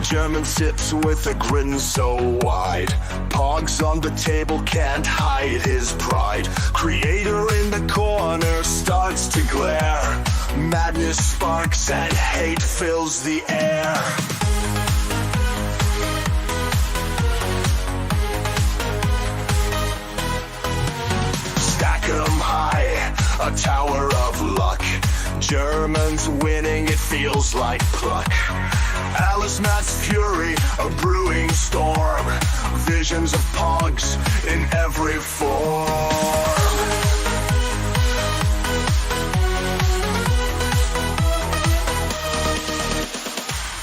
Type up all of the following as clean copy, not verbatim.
German sips with a grin so wide. Pogs on the table can't hide his pride. Creator in the corner starts to glare. Madness sparks and hate fills the air. Stack 'em high, a tower of luck. Germans winning, it feels like pluck. Alice Matt's fury, a brewing storm. Visions of pogs in every form.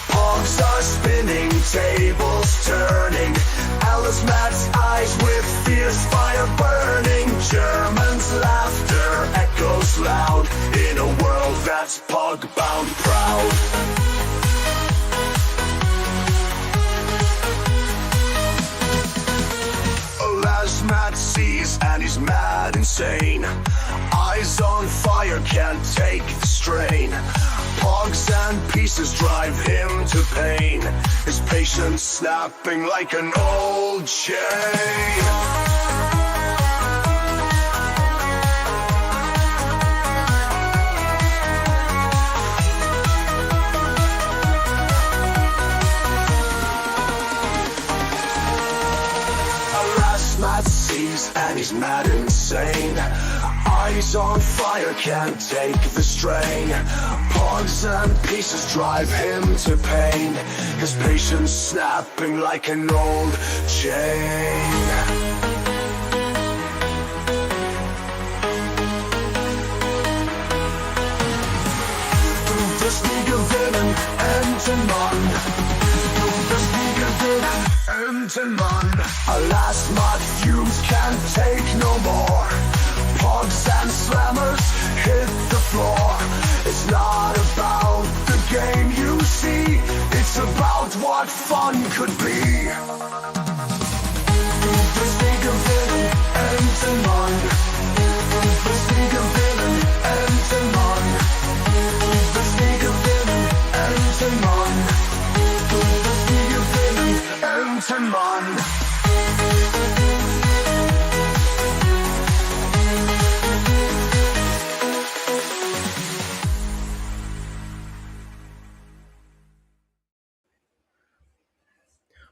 Pogs are spinning, tables turning. Alice Matt's eyes with fierce fire burning. Germans' laughter echoes loud in a world that's pog-bound proud. Matt sees and he's mad insane. Eyes on fire, can't take the strain. Pogs and pieces drive him to pain. His patience snapping like an old chain. And he's mad insane. Eyes on fire, can't take the strain. Pogs and pieces drive him to pain. His patience snapping like an old chain. Das nie gewinnen, enden Mann. Das nie gewinnen, enden Mann. Alas, mud fumes can't take no more. Pogs and slammers hit the floor. It's not about the game you see. It's about what fun could be. Das nie gewinnen, enden Mann. Das nie gewinnen, enden Mann. Das nie gewinnen, enden Mann. Das nie gewinnen, enden Mann.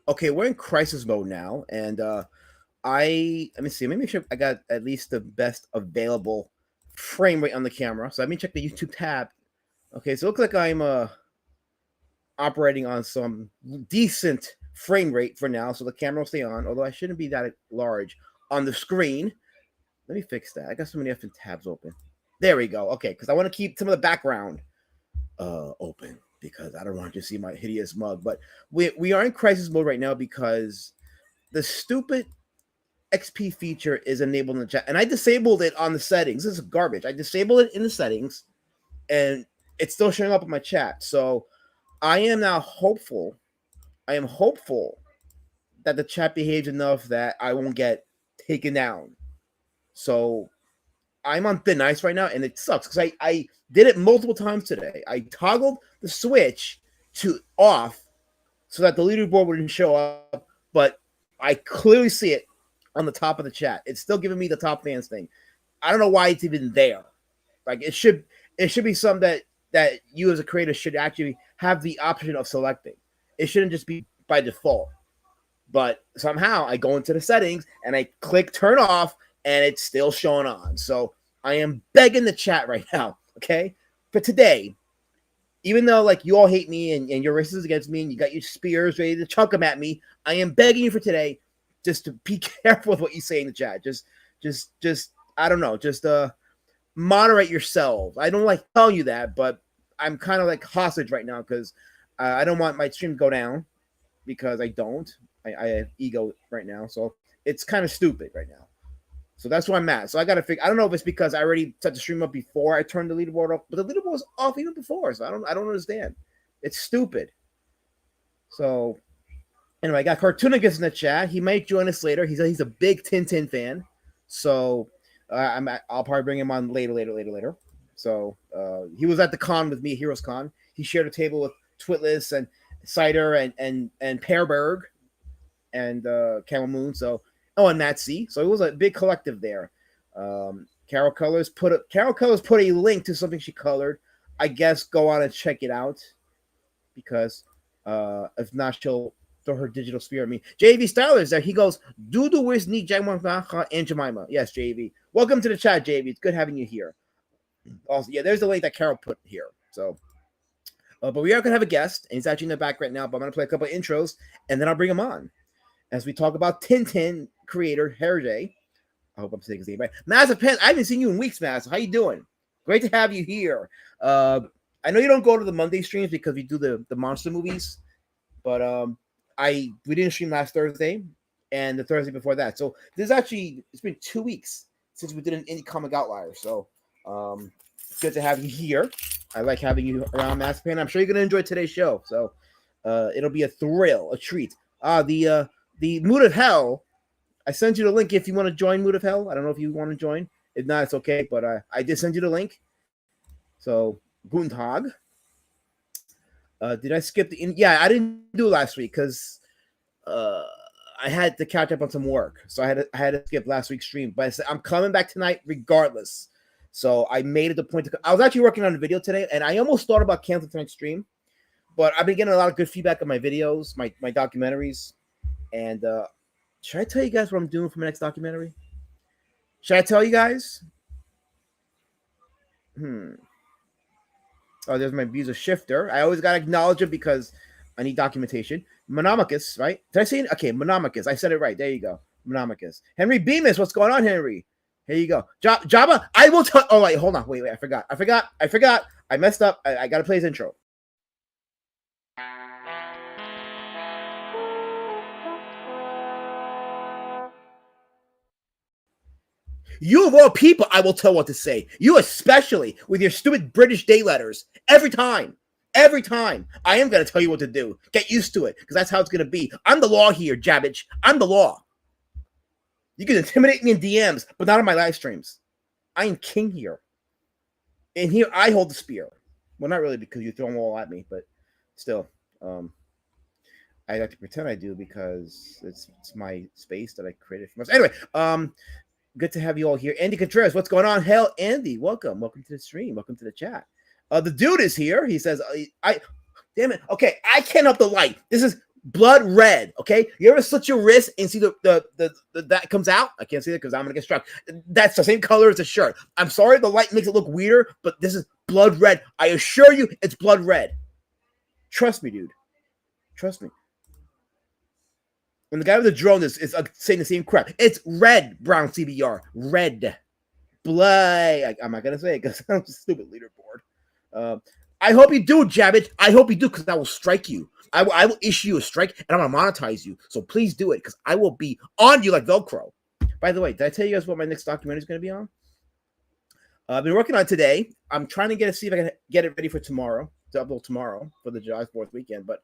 Okay, we're in crisis mode now, and let me see. Let me make sure I got at least the best available frame rate on the camera. So let me check the YouTube tab. Okay, so it looks like I'm operating on some decent frame rate for now, so the camera will stay on, although I shouldn't be that large on the screen. Let me fix that. I got so many effing tabs open. There we go. Okay, because I want to keep some of the background open, because I don't want you to see my hideous mug. But we are in crisis mode right now because the stupid XP feature is enabled in the chat. And I disabled it on the settings. This is garbage. I disabled it in the settings, and it's still showing up in my chat. So I am now hopeful. I am hopeful that the chat behaves enough that I won't get taken down. So I'm on thin ice right now, and it sucks because I did it multiple times today. I toggled the switch to off so that the leaderboard wouldn't show up, but I clearly see it on the top of the chat. It's still giving me the top fans thing. I don't know why it's even there. Like it should be something that you as a creator should actually have the option of selecting. It shouldn't just be by default. But somehow I go into the settings and I click turn off, and it's still showing on. So I am begging the chat right now, okay? For today, even though like you all hate me and you're racist against me and you got your spears ready to chuck them at me, I am begging you for today just to be careful with what you say in the chat. Just I don't know, just moderate yourselves. I don't like telling you that, but I'm kind of like hostage right now because I don't want my stream to go down because I don't. I have ego right now, so it's kind of stupid right now. So that's where I'm at. So I got to figure. I don't know if it's because I already set the stream up before I turned the leaderboard off, but the leaderboard was off even before. So I don't understand. It's stupid. So anyway, I got Cartoonicus in the chat. He might join us later. He's a big TinTin fan. So I'll probably bring him on later. So he was at the con with me, Heroes Con. He shared a table with Twitless and Cider and Pearberg and Camel Moon. So and Matt C. So it was a big collective there. Carol Colors put a link to something she colored. I guess go on and check it out because if not, she'll throw her digital spear at me. JV Stylers there. He goes, Dudu where's Ni Jangwang and Jemima. Yes, JV. Welcome to the chat, JV. It's good having you here. Also, yeah, there's the link that Carol put here. So, but we are gonna have a guest, and he's actually in the back right now. But I'm gonna play a couple of intros, and then I'll bring him on as we talk about TinTin creator Herge. I hope I'm saying his name right. Massive Pen, I haven't seen you in weeks, Massive. How you doing? Great to have you here. I know you don't go to the Monday streams because we do the monster movies, but we didn't stream last Thursday and the Thursday before that. So it's been 2 weeks since we did an indie comic Outliers. So it's good to have you here. I like having you around, Massive Pen. I'm sure you're gonna enjoy today's show. So it'll be a thrill, a treat. The Mood of Hell. I sent you the link if you want to join Mood of Hell. I don't know if you want to join. If not, it's okay. But I did send you the link. So, Guten Tag. Did I skip yeah, I didn't do it last week because I had to catch up on some work. So I had to skip last week's stream. But I'm coming back tonight regardless. So I made it the point to. I was actually working on a video today, and I almost thought about canceling tonight's stream. But I've been getting a lot of good feedback on my videos, my documentaries. And should I tell you guys what I'm doing for my next documentary? Should I tell you guys? Oh, there's my visa shifter. I always gotta acknowledge it because I need documentation. Monomachus, right? Did I say it? Okay, Monomachus. I said it right. There you go. Monomachus. Henry Bemis, what's going on, Henry? Here you go. Jabba, I will tell. Oh, wait, hold on. Wait. I forgot. I messed up. I gotta play his intro. You of all people, I will tell what to say. You especially with your stupid British day letters. Every time. I am going to tell you what to do. Get used to it, because that's how it's going to be. I'm the law here, Jabbage. I'm the law. You can intimidate me in DMs, but not on my live streams. I am king here. And here, I hold the spear. Well, not really, because you throw them all at me, but still. I like to pretend I do, because it's my space that I created for myself. Anyway, good to have you all here. Andy Contreras, what's going on? Hell, Andy, welcome to the stream. Welcome to the chat. The dude is here. He says, damn it. Okay, I can't help the light. This is blood red. Okay, you ever slit your wrist and see the that comes out? I can't see it because I'm gonna get struck. That's the same color as the shirt. I'm sorry, the light makes it look weirder, but this is blood red. I assure you, it's blood red. Trust me, dude. Trust me. And the guy with the drone is saying the same crap. It's red, brown CBR. Red. Blood. I'm not going to say it because I'm a stupid leaderboard. I hope you do, Jabbage. I hope you do, because I will strike you. I will issue you a strike, and I'm going to monetize you. So please do it, because I will be on you like Velcro. By the way, did I tell you guys what my next documentary is going to be on? I've been working on it today. I'm trying to see if I can get it ready for tomorrow, to upload tomorrow for the July 4th weekend. But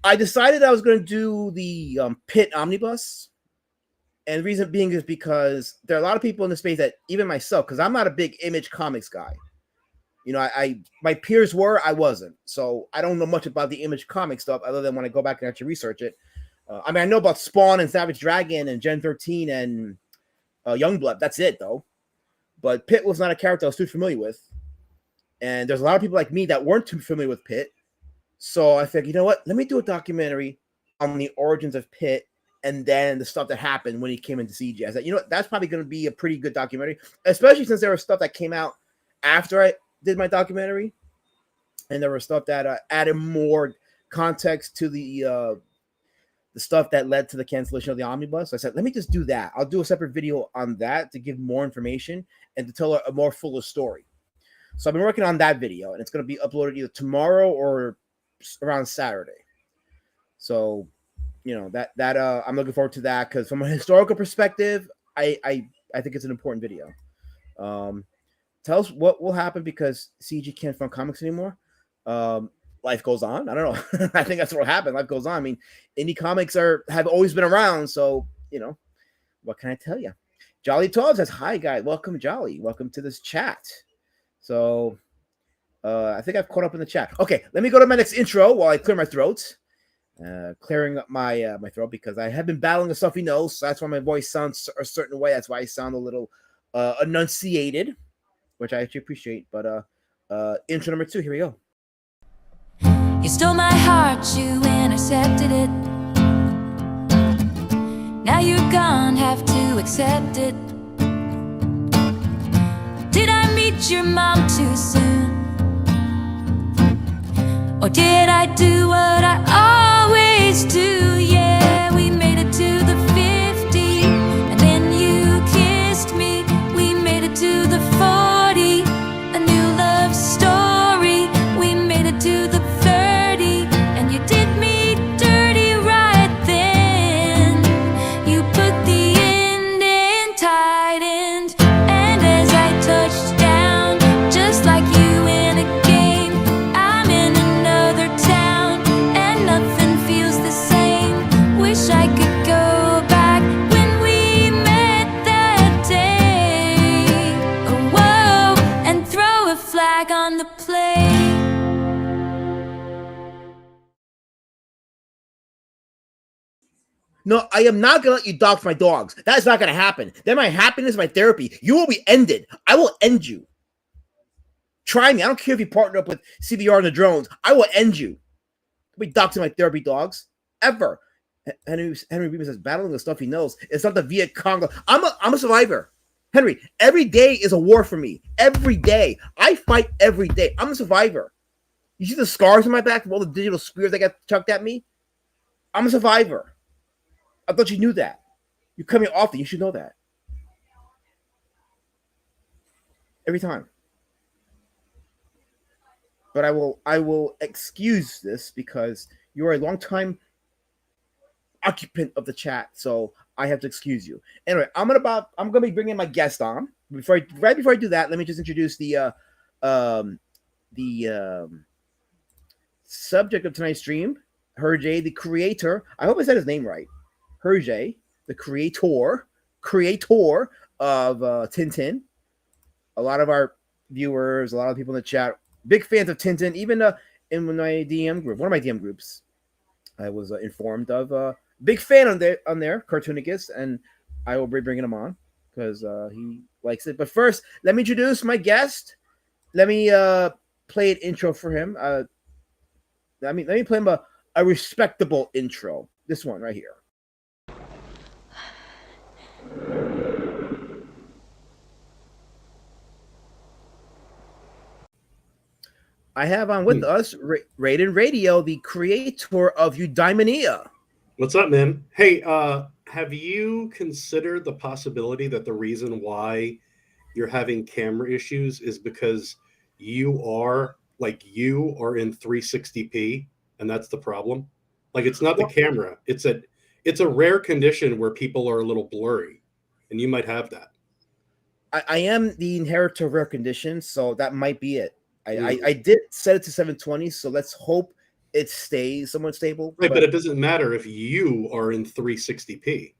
I decided I was going to do the Pit Omnibus. And the reason being is because there are a lot of people in the space that, even myself, because I'm not a big Image Comics guy. You know, my peers were, I wasn't. So I don't know much about the Image Comics stuff other than when I go back and actually research it. I mean, I know about Spawn and Savage Dragon and Gen 13 and Youngblood. That's it, though. But Pit was not a character I was too familiar with. And there's a lot of people like me that weren't too familiar with Pit. So I figured, you know what? Let me do a documentary on the origins of Pit and then the stuff that happened when he came into CG. I said, you know what? That's probably going to be a pretty good documentary, especially since there was stuff that came out after I did my documentary. And there was stuff that added more context to the stuff that led to the cancellation of the omnibus. So I said, let me just do that. I'll do a separate video on that to give more information and to tell a more fuller story. So I've been working on that video, and it's going to be uploaded either tomorrow or around Saturday. So, you know, that I'm looking forward to that, because from a historical perspective, I think it's an important video. Tell us what will happen because CG can't fund comics anymore. Life goes on. I don't know. I think that's what will happen. Life goes on. I mean, indie comics have always been around, so, you know, what can I tell you? Jolly Todd says, hi, guy. Welcome, Jolly. Welcome to this chat. So I think I've caught up in the chat. Okay, let me go to my next intro while I clear my throat. clearing up my my throat because I have been battling a stuffy nose. So that's why my voice sounds a certain way. That's why I sound a little enunciated, which I actually appreciate. But intro number 2, here we go. You stole my heart, you intercepted it. Now you're gone, have to accept it. Did I meet your mom too soon? Or did I do what I always do? Yeah, we made it to the 50, and then you kissed me. We made it to the 40, a new love story. We made it to the 30, and you did me dirty right then. You put the end in tight end, and as I touched down, just like you in a game, I'm in another town, and nothing feels the same. Wish I could go back when we met that day. Oh, whoa, and throw a flag on the play. No, I am not gonna let you dox my dogs. That is not gonna happen. Then my happiness, my therapy, you will be ended. I will end you. Try me. I don't care if you partner up with CBR and the drones. I will end you. Don't be doxing my therapy dogs ever. Henry Beeman says, battling the stuff he knows. It's not the Viet Cong. I'm a survivor. Henry, every day is a war for me. Every day. I fight every day. I'm a survivor. You see the scars on my back from all the digital spears that got chucked at me? I'm a survivor. I thought you knew that. You come here often. You should know that. Every time. But I will excuse this because you are a long time occupant of the chat, so I have to excuse you. Anyway, I'm gonna be bringing my guest on. Right before I do that, let me just introduce the subject of tonight's stream, Herge, the creator. I hope I said his name right. Herge, the creator of TinTin. A lot of our viewers, a lot of people in the chat, big fans of TinTin. Even in my DM group, one of my DM groups, I was informed of big fan on there, Cartoonicus, and I will be bringing him on because he likes it. But first, let me introduce my guest. Let me play an intro for him. Let me play him a respectable intro. This one right here. I have on with us Raiden Radio, the creator of Eudaimonia. What's up, man? Hey, have you considered the possibility that the reason why you're having camera issues is because you are in 360p, and that's the problem? Like, it's not the camera. It's a rare condition where people are a little blurry, and you might have that. I am the inheritor of rare conditions, so that might be it. I did set it to 720, so let's hope it stays somewhat stable. Right, but it doesn't matter if you are in 360p.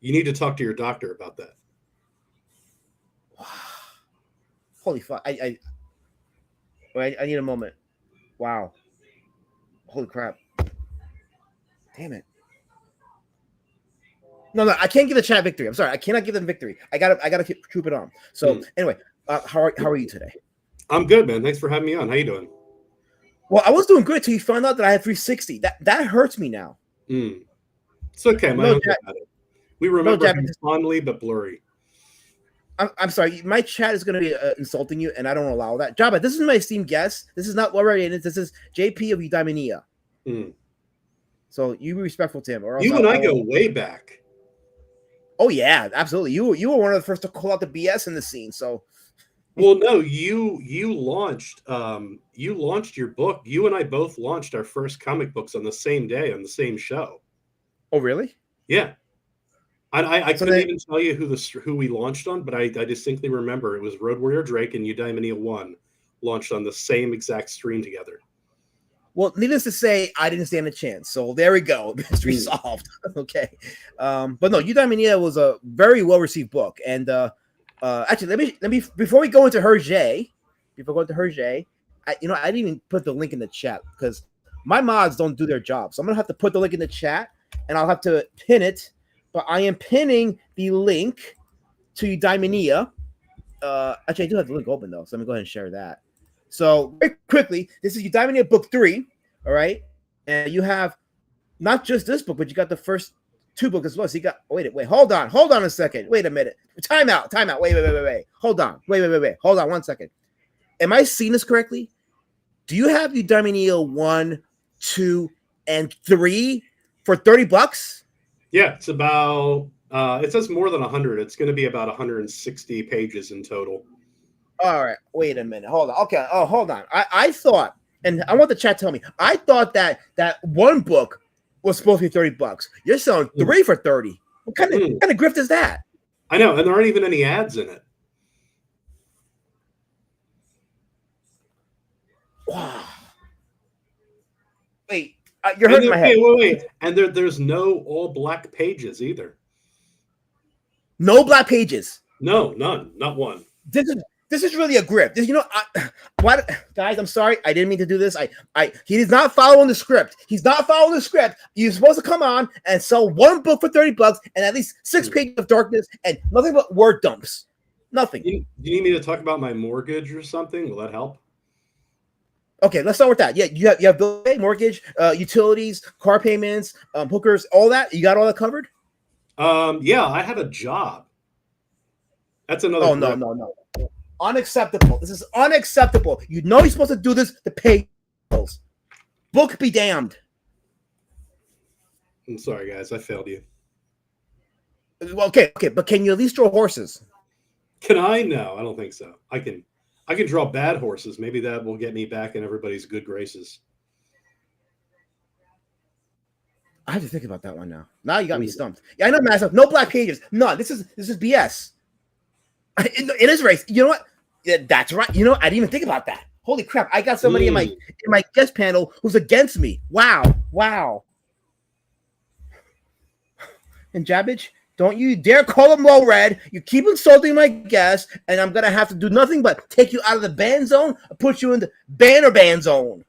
You need to talk to your doctor about that. Holy fuck! I need a moment. Wow! Holy crap! Damn it! No, I can't give the chat victory. I'm sorry, I cannot give them victory. I gotta keep it on. So anyway, how are you today? I'm good, man. Thanks for having me on. How you doing? Well, I was doing good till you found out that I had 360. That hurts me now. It's okay. We remember him fondly but blurry. I'm sorry. My chat is going to be insulting you, and I don't allow that. Jabba, this is my esteemed guest. This is not Laura Raiden. This is JP of Eudaimonia. So you be respectful to him. Or else you and I go way back. Oh yeah, absolutely. You were one of the first to call out the BS in the scene. So. Well, no, you launched your book. You and I both launched our first comic books on the same day on the same show. Oh, really? Yeah. I couldn't even tell you who we launched on, but I distinctly remember it was Road Warrior Drake and Eudaimonia 1 launched on the same exact stream together. Well, needless to say, I didn't stand a chance. So there we go. Mystery solved. Okay. But no, Eudaimonia was a very well received book, and actually, let me before we go into Herge, I didn't even put the link in the chat because my mods don't do their job. So I'm gonna have to put the link in the chat, and I'll have to pin it. But I am pinning the link to Eudaimonia. Actually, I do have the link open though, so let me go ahead and share that. So very quickly, this is Eudaimonia book 3. All right, and you have not just this book, but you got the first 2 books as well. So you got wait, hold on a second. Wait a minute. Time out. Wait. Hold on. Wait. Hold on 1 second. Am I seeing this correctly? Do you have Eudaimonia 1, 2, and 3 for $30? Yeah, it's about. It says more than 100. It's going to be about 160 pages in total. All right. Wait a minute. Hold on. Okay. Oh, hold on. I thought, and I want the chat to tell me. I thought that one book was supposed to be $30. You're selling 3 for 30. What kind of grift is that? I know, and there aren't even any ads in it. Wow. Wait, you're hurting my head. Wait. And there's no all black pages either. No black pages. No, none, not one. This is really a grift. What, guys? I'm sorry, I didn't mean to do this. He is not following the script. He's not following the script. You're supposed to come on and sell one book for $30 and at least 6 pages of darkness and nothing but word dumps. Nothing. Do you need me to talk about my mortgage or something? Will that help? Okay, let's start with that. Yeah, you have bill pay, mortgage, utilities, car payments, hookers, all that. You got all that covered? Yeah, I have a job. That's another. Oh no. Unacceptable. This is unacceptable. You know you're supposed to do this to pay bills. Book be damned. I'm sorry, guys. I failed you. Well, okay, but can you at least draw horses? Can I? No, I don't think so. I can draw bad horses. Maybe that will get me back in everybody's good graces. I have to think about that one now. Now you got me stumped. Yeah, I know myself. No black pages. No, this is BS. It is race. You know what? Yeah, that's right. You know, I didn't even think about that. Holy crap! I got somebody in my guest panel who's against me. Wow. And Jabbage, don't you dare call him low red. You keep insulting my guest, and I'm gonna have to do nothing but take you out of the ban zone and put you in the ban zone.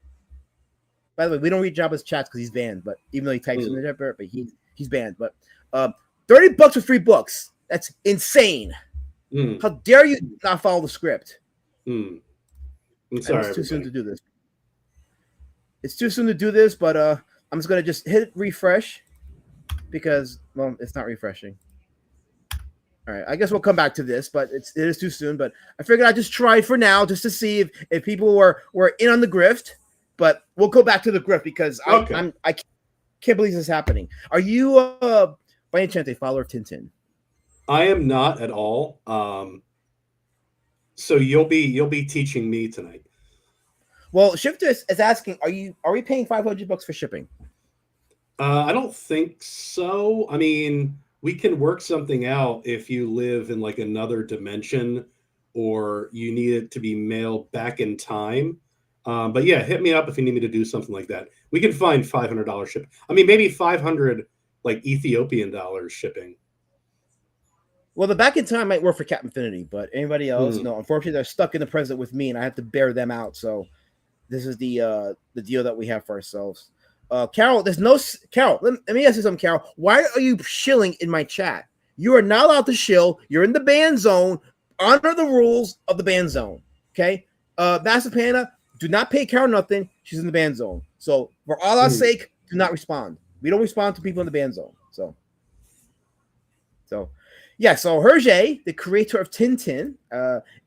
By the way, we don't read Jabba's chats because he's banned. But even though he types in the chat, but he's banned. But $30 for 3 books. That's insane. How dare you not follow the script? I'm sorry. It's too soon to do this. It's too soon to do this, but I'm just gonna hit refresh because it's not refreshing. All right, I guess we'll come back to this, but it is too soon. But I figured I'd just try for now, just to see if people were in on the grift. But we'll go back to the grift because I can't believe this is happening. Are you by any chance a follower of TinTin? I am not at all. So you'll be teaching me tonight. Well, Shifter is asking, are we paying $500 for shipping? I don't think so. I mean, we can work something out if you live in like another dimension or you need it to be mailed back in time. But yeah, hit me up if you need me to do something like that. We can find $500 shipping. I mean, maybe 500 like Ethiopian dollars shipping. Well, the back in time might work for Cap Infinity, but anybody else, no. Unfortunately, they're stuck in the present with me, and I have to bear them out. So this is the deal that we have for ourselves. Carol, there's no Carol. Let me ask you something, Carol. Why are you shilling in my chat? You are not allowed to shill. You're in the ban zone. Honor the rules of the ban zone. Okay, Master Panda, do not pay Carol nothing. She's in the ban zone. So for all our sake, do not respond. We don't respond to people in the ban zone. So. Yeah, so Herge, the creator of TinTin,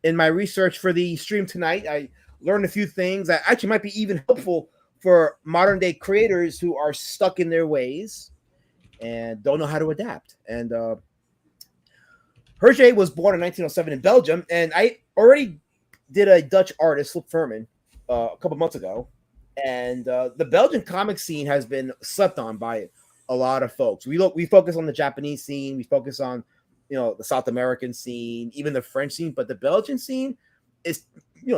in my research for the stream tonight, I learned a few things that actually might be even helpful for modern day creators who are stuck in their ways and don't know how to adapt. And Herge was born in 1907 in Belgium, and I already did a Dutch artist, Flip Furman, a couple months ago. And the Belgian comic scene has been slept on by a lot of folks. We focus on the Japanese scene, we focus on the South American scene, even the French scene, but the Belgian scene is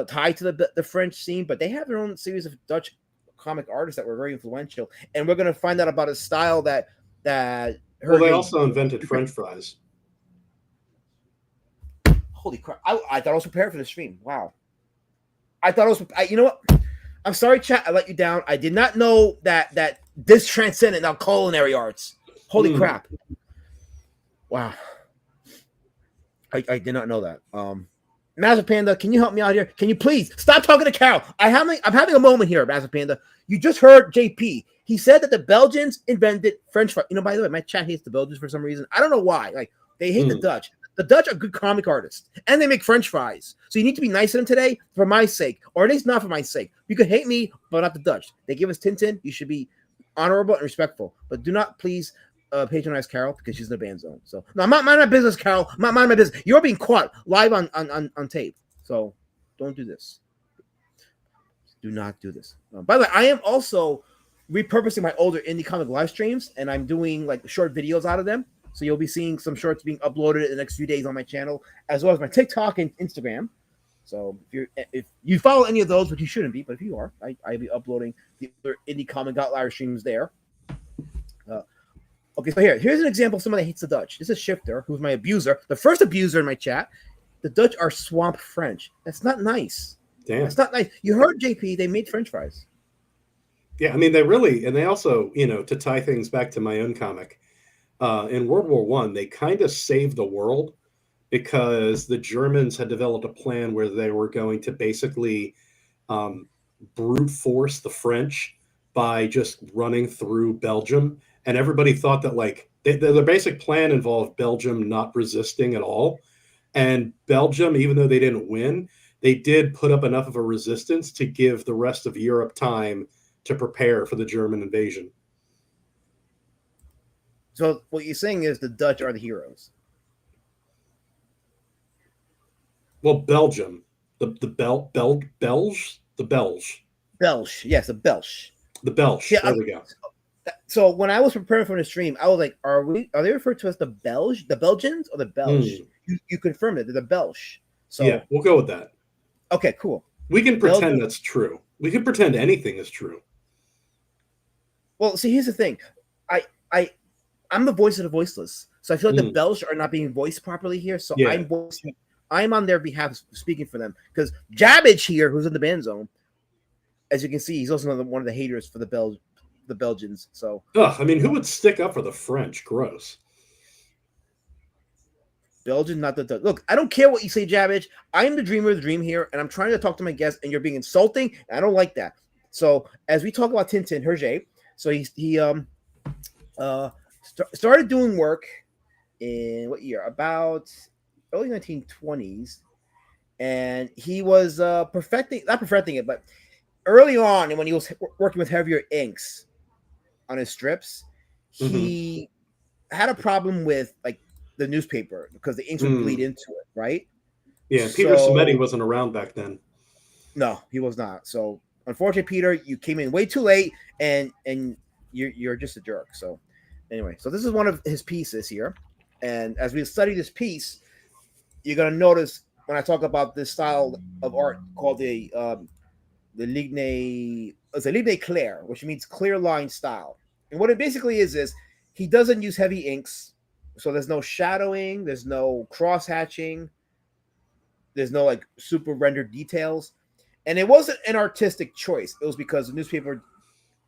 tied to the French scene, but they have their own series of Dutch comic artists that were very influential, and we're going to find out about a style that they also invented French fries. Holy crap! I thought I was prepared for the stream. Wow, I thought I was. You know what? I'm sorry, chat. I let you down. I did not know that this transcended now culinary arts. Holy crap! Wow, I did not know that. Master Panda, can you help me out here? Can you please stop talking to Carol? I'm having a moment here, Master Panda. You just heard JP. He said that the Belgians invented French fries. By the way, my chat hates the Belgians for some reason. I don't know why. Like they hate the Dutch. The Dutch are good comic artists, and they make French fries. So you need to be nice to them today for my sake, or at least not for my sake. You could hate me, but not the Dutch. They give us TinTin. You should be honorable and respectful, but do not please patronize Carol because she's in the ban zone. So no, I'm not mind my business, Carol. I'm not mind my business. You're being caught live on tape. So don't do this. Do not do this. By the way, I am also repurposing my older indie comic live streams, and I'm doing like short videos out of them. So you'll be seeing some shorts being uploaded in the next few days on my channel, as well as my TikTok and Instagram. So if you follow any of those, which you shouldn't be, but if you are, I'll be uploading the other indie comic Outliers streams there. Okay, so here's an example of someone that hates the Dutch. This is Shifter, who's my abuser, the first abuser in my chat. The Dutch are swamp French. That's not nice. Damn. That's not nice. You heard JP, they made French fries. Yeah, I mean, they also, to tie things back to my own comic, in World War I, they kind of saved the world because the Germans had developed a plan where they were going to basically brute force the French by just running through Belgium. And everybody thought that their basic plan involved Belgium not resisting at all. And Belgium, even though they didn't win, they did put up enough of a resistance to give the rest of Europe time to prepare for the German invasion. So what you're saying is the Dutch are the heroes. Well, Belgium, the Belge, Yes, the Belge. the Belge. Yeah, there we go. So when I was preparing for the stream, I was like, are they referred to as the Belge, the Belgians, or the Belge? You confirmed it, they're the Belge. So yeah, we'll go with that. Okay, cool. We can pretend that's true. We can pretend anything is true. Well, see, here's the thing. I'm the voice of the voiceless. So I feel like the Belge are not being voiced properly here. So Yeah. I'm on their behalf speaking for them. Because Jabbage here, who's in the ban zone, as you can see, he's also one of the haters for the Belgians. So I mean, who would stick up for the French? Gross. Belgian, not the Dutch. Look, I don't care what you say, Jabbage. I am the dreamer of the dream here, and I'm trying to talk to my guests, and you're being insulting, and I don't like that. So as we talk about TinTin, Herge, so he started doing work in what year? About early 1920s, and he was not perfecting it, but early on, and when he was working with heavier inks on his strips, he had a problem with the newspaper because the inks would bleed into it, right? Yeah, Peter Samedi wasn't around back then. No, he was not. So unfortunately, Peter, you came in way too late, and you're just a jerk. So anyway, so this is one of his pieces here, and as we study this piece, you're gonna notice when I talk about this style of art called the Ligne, it's a Ligne clair, which means clear line style. And what it basically is he doesn't use heavy inks, so there's no shadowing, there's no cross hatching, there's no super rendered details, and it wasn't an artistic choice. It was because the newspaper,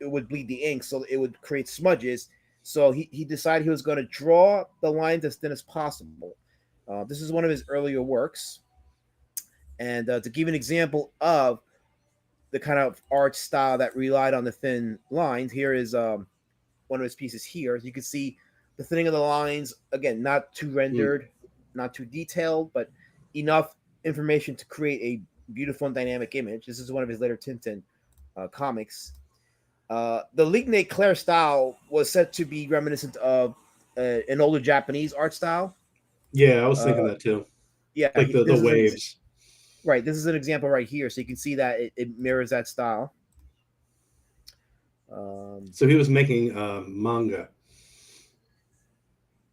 it would bleed the ink, so it would create smudges. So he decided he was going to draw the lines as thin as possible. This is one of his earlier works, and to give an example of the kind of art style that relied on the thin lines, here is one of his pieces here. As you can see, the thinning of the lines, again, not too rendered, not too detailed, but enough information to create a beautiful and dynamic image. This is one of his later TinTin comics. The Ligne clair style was said to be reminiscent of an older Japanese art style. Yeah, I was thinking that too. Yeah, like the waves. Right, this is an example right here, so you can see that it mirrors that style. So he was making manga.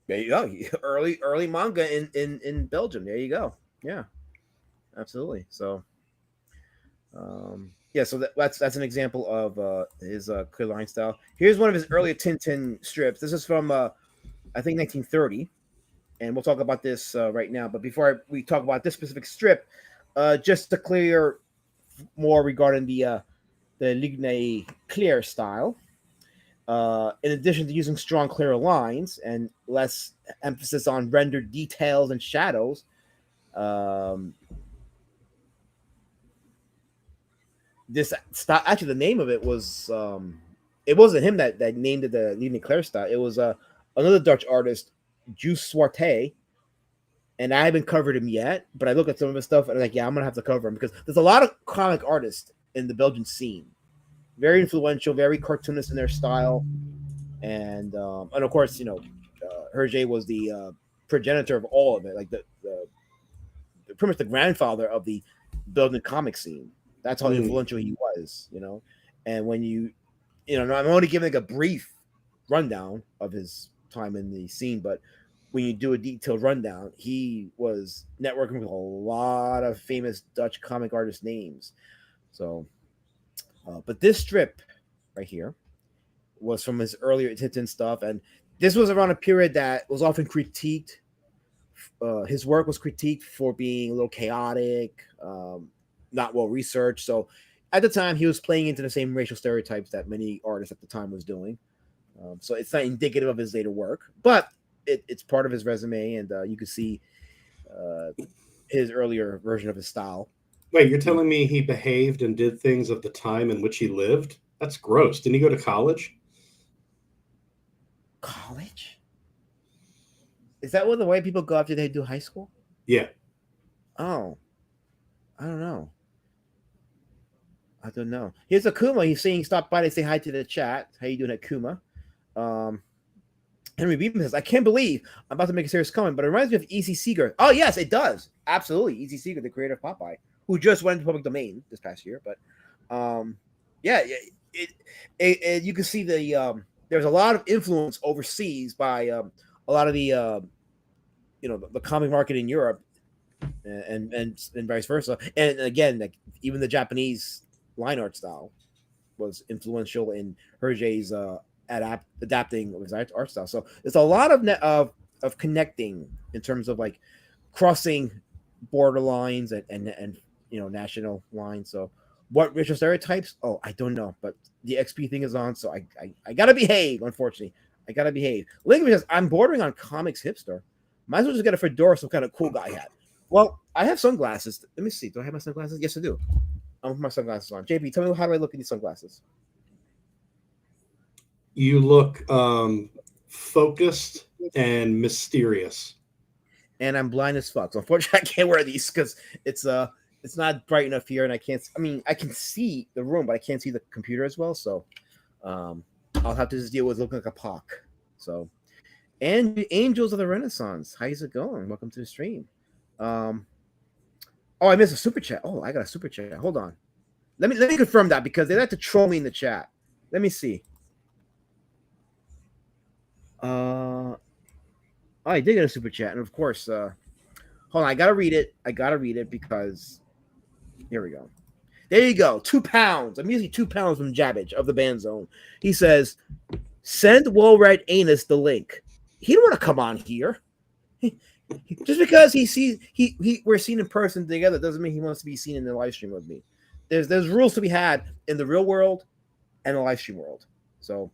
There you go, early manga in Belgium. There you go. Yeah, absolutely. So, yeah, so that's an example of his clear line style. Here's one of his earlier TinTin strips. This is from I think 1930, and we'll talk about this right now. But before we talk about this specific strip, just to clear more regarding the the Ligne clear style. In addition to using strong, clear lines and less emphasis on rendered details and shadows, um, this style, actually, the name of it was it wasn't him that named it the Ligne Claire style. It was another Dutch artist, Juice Swarte, and I haven't covered him yet. But I look at some of his stuff and I'm like, yeah, I'm gonna have to cover him because there's a lot of comic artists in the Belgian scene, very influential, very cartoonist in their style, and of course, Herge was the progenitor of all of it, like the pretty much the grandfather of the Belgian comic scene. That's how influential he was, And when I'm only giving like a brief rundown of his time in the scene, but when you do a detailed rundown, he was networking with a lot of famous Dutch comic artist names. So, but this strip right here was from his earlier TinTin stuff, and this was around a period that was often critiqued. His work was critiqued for being a little chaotic, not well researched. So at the time, he was playing into the same racial stereotypes that many artists at the time was doing. So it's not indicative of his later work, but it's part of his resume, and you can see his earlier version of his style. Wait, you're telling me he behaved and did things of the time in which he lived? That's gross. Didn't he go to college? College? Is that what the white people go after they do high school? Yeah. Oh, I don't know. Here's Akuma. He's saying stop by to say hi to the chat. How you doing, Akuma? Henry Beeman says, I can't believe I'm about to make a serious comment, but it reminds me of E.C. Seeger. Oh, yes, it does. Absolutely. E.C. Seeger, the creator of Popeye, who just went into public domain this past year. But yeah, you can see there's a lot of influence overseas by a lot of the the comic market in Europe and vice versa. And again, like even the Japanese line art style was influential in Herge's adapting of his art style. So there's a lot of connecting in terms of like crossing border lines and national lines. So what racial stereotypes? Oh, I don't know, but the XP thing is on, so I gotta behave. Unfortunately, I gotta behave. Ligne says I'm bordering on comics hipster. Might as well just get a fedora, some kind of cool guy hat. Well, I have sunglasses. Let me see. Do I have my sunglasses? Yes, I do. I'm with my sunglasses on. JP, tell me how do I look in these sunglasses? You look focused and mysterious. And I'm blind as fuck. So unfortunately, I can't wear these because it's not bright enough here, and I can't. I mean, I can see the room, but I can't see the computer as well. So I'll have to just deal with looking like a pock. So, and Angels of the Renaissance, how's it going? Welcome to the stream. Oh, I missed a super chat. Oh, I got a super chat. Hold on. Let me confirm that because they like to troll me in the chat. Let me see. Oh, I did get a super chat, and of course, hold on, I gotta read it because here we go. There you go. 2 pounds. I'm using 2 pounds from Jabbage of the Band Zone. He says, send well-read anus the link. He don't want to come on here. Just because we're seen in person together doesn't mean he wants to be seen in the live stream with me. There's rules to be had in the real world and the live stream world. So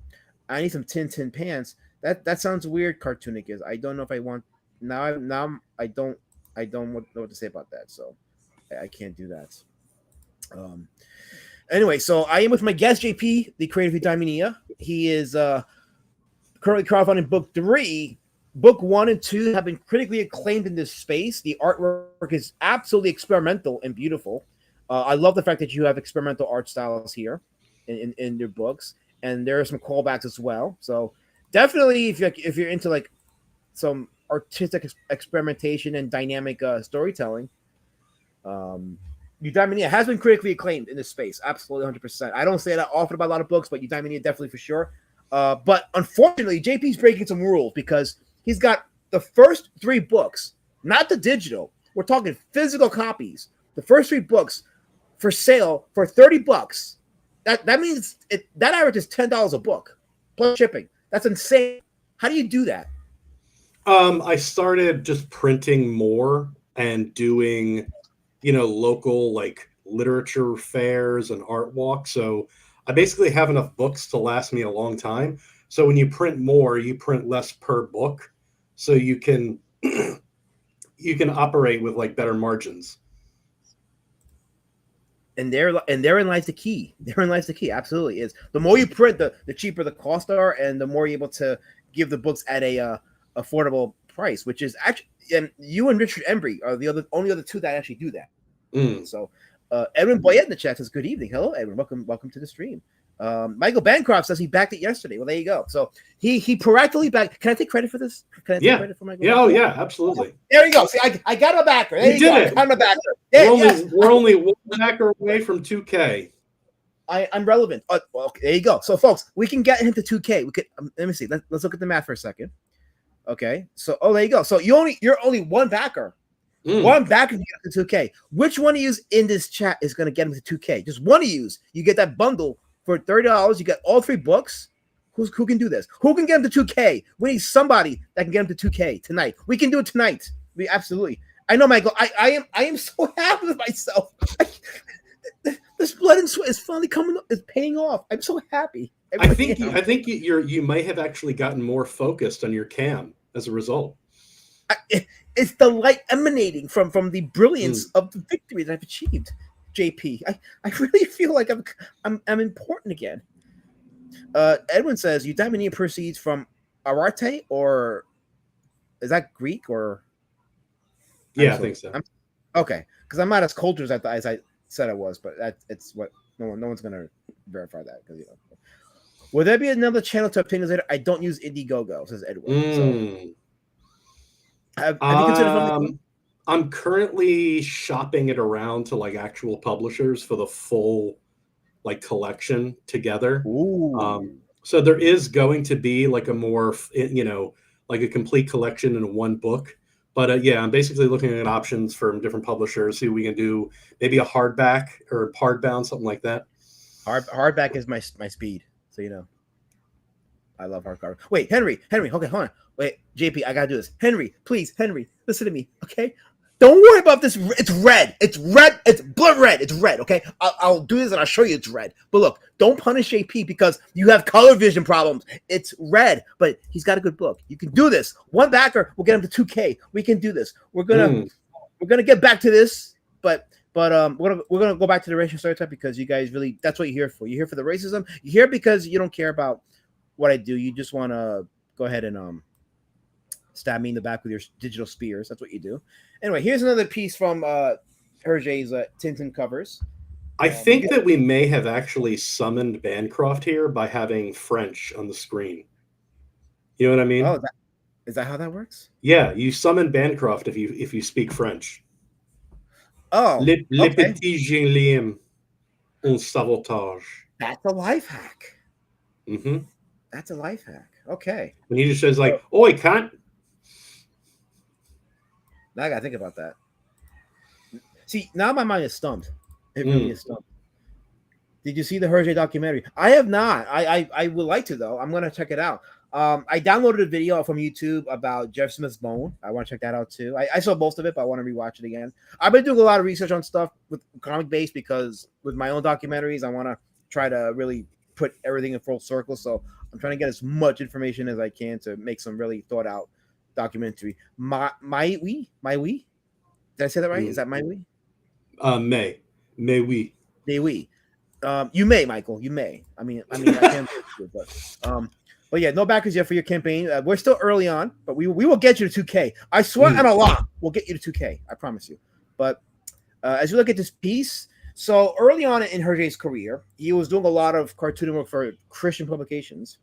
I need some TinTin pants. That sounds weird, Cartoonic is. I don't know if I want now I don't know what to say about that. So I can't do that. Anyway, so I am with my guest JP, the creator of Eudaimonia. He is currently crowdfunding book 3. Book 1 and 2 have been critically acclaimed in this space. The artwork is absolutely experimental and beautiful. I love the fact that you have experimental art styles here in your books, and there are some callbacks as well. So definitely, if you're into like some artistic experimentation and dynamic storytelling, Eudaimonia has been critically acclaimed in this space. Absolutely, 100%. I don't say that often about a lot of books, but Eudaimonia definitely for sure. But unfortunately, JP's breaking some rules because he's got the first 3 books, not the digital. We're talking physical copies. The first 3 books for sale for $30. That means that average is $10 a book plus shipping. That's insane. How do you do that? I started just printing more and doing, local like literature fairs and art walks. So I basically have enough books to last me a long time. So when you print more, you print less per book. So you can you can operate with like better margins. And therein lies the key. Therein lies the key. Absolutely is. The more you print, the cheaper the costs are, and the more you're able to give the books at a affordable price. Which is actually, and you and Richard Embry are the only other two that actually do that. So, Edwin Boyette in the chat says, "Good evening, hello, Edwin. Welcome to the stream." Michael Bancroft says he backed it yesterday. Well, there you go. So he proactively backed. Can I take credit for this? Can I take credit for Michael? Yeah. Oh, yeah. Absolutely. There you go. See, I got a backer. There you did go. it. I'm a backer. We're only one backer away from 2K. I'm relevant. Well, okay, there you go. So, folks, we can get him to 2K. We could. Let me see. Let's look at the math for a second. Okay. So, there you go. So you're only one backer. One backer to get to 2K. Which one of you in this chat is going to get him to 2K? Just one of you. You get that bundle for $30. You get all 3 books. Who can do this? Who can get him to 2K? We need somebody that can get him to 2K tonight. We can do it tonight. We absolutely. I know, Michael. I am so happy with myself. This blood and sweat is finally coming. It's paying off. I'm so happy. I think you might have actually gotten more focused on your cam as a result. It's the light emanating from the brilliance of the victory that I've achieved, JP. I really feel like I'm important again. Edwin says Eudaimonia proceeds from Ararte, or is that Greek or? Yeah, I think so. Okay, because I'm not as cultured as I said I was, but it's what no one's gonna verify that because Will there be another channel to obtain this later? I don't use Indiegogo, says Edwin. So, have you considered? I'm currently shopping it around to like actual publishers for the full like collection together. So there is going to be like a more like a complete collection in one book. But yeah, I'm basically looking at options from different publishers. See if we can do maybe a hardback or hardbound, something like that. Hardback is my speed, so I love hardcover. Wait, Henry, okay, hold on. Wait, JP, I gotta do this. Henry, please, listen to me, okay? Don't worry about this. It's red. It's red. It's blood red. It's red, okay? I'll do this and I'll show you it's red. But look, don't punish JP because you have color vision problems. It's red, but he's got a good book. You can do this. One backer will get him to 2K. We can do this. We're gonna get back to this, but we're gonna go back to the racial stereotype because you guys really, that's what you're here for. You're here for the racism. You're here because you don't care about what I do. You just want to go ahead and stab me in the back with your digital spears. That's what you do. Anyway, here's another piece from Herge's TinTin covers. I think that we may have actually summoned Bancroft here by having French on the screen. You know what I mean? Oh, is that how that works? Yeah, you summon Bancroft if you speak French. Oh, Le petit gentilhomme, un sabotage. That's a life hack. Mm-hmm. That's a life hack. Okay. And he just says like, "Oh, I can't." Now I gotta think about that. See, now my mind is stumped. It really is stumped. Did you see the Herge documentary? I have not. I would like to though. I'm gonna check it out. I downloaded a video from YouTube about Jeff Smith's bone. I want to check that out too. I saw most of it, but I want to rewatch it again. I've been doing a lot of research on stuff with comic based because with my own documentaries, I want to try to really put everything in full circle. So I'm trying to get as much information as I can to make some really thought out documentary. My we? Did I say that right? Is that my we? May we? May we? You may, Michael. You may. I mean, I can't do it, but yeah, no backers yet for your campaign. We're still early on, but we will get you to 2K. I swear on a lot, we'll get you to 2K. I promise you. But as you look at this piece, so early on in Herge's career, he was doing a lot of cartooning work for Christian publications.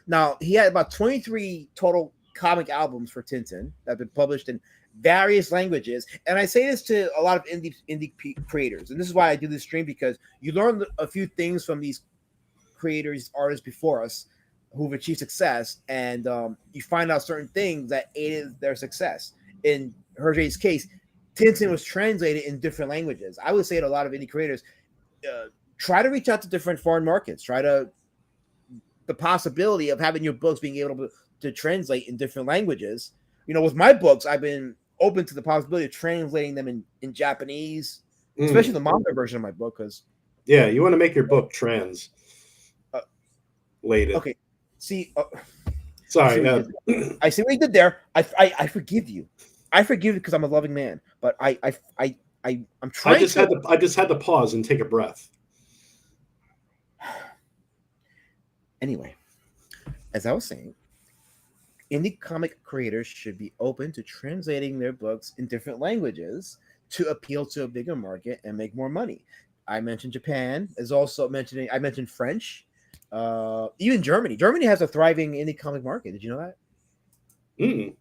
Now he had about 23 total comic albums for TinTin that have been published in various languages. And I say this to a lot of indie creators, and this is why I do this stream, because you learn a few things from these creators, artists before us who've achieved success, and you find out certain things that aided their success. In Herge's case, TinTin was translated in different languages. I would say to a lot of indie creators, try to reach out to different foreign markets. The possibility of having your books being able to translate in different languages. With my books, I've been open to the possibility of translating them in Japanese, especially the manga version of my book. Because Yeah, you want to make your book trans. Uh, Later. okay, see, Sorry. I see what you did there. I forgive you. I forgive you because I'm a loving man. But I'm trying. I just had to pause and take a breath. Anyway, as I was saying, indie comic creators should be open to translating their books in different languages to appeal to a bigger market and make more money. I mentioned Japan is also mentioning. I mentioned French, even Germany. Germany has a thriving indie comic market. Did you know that? Mm.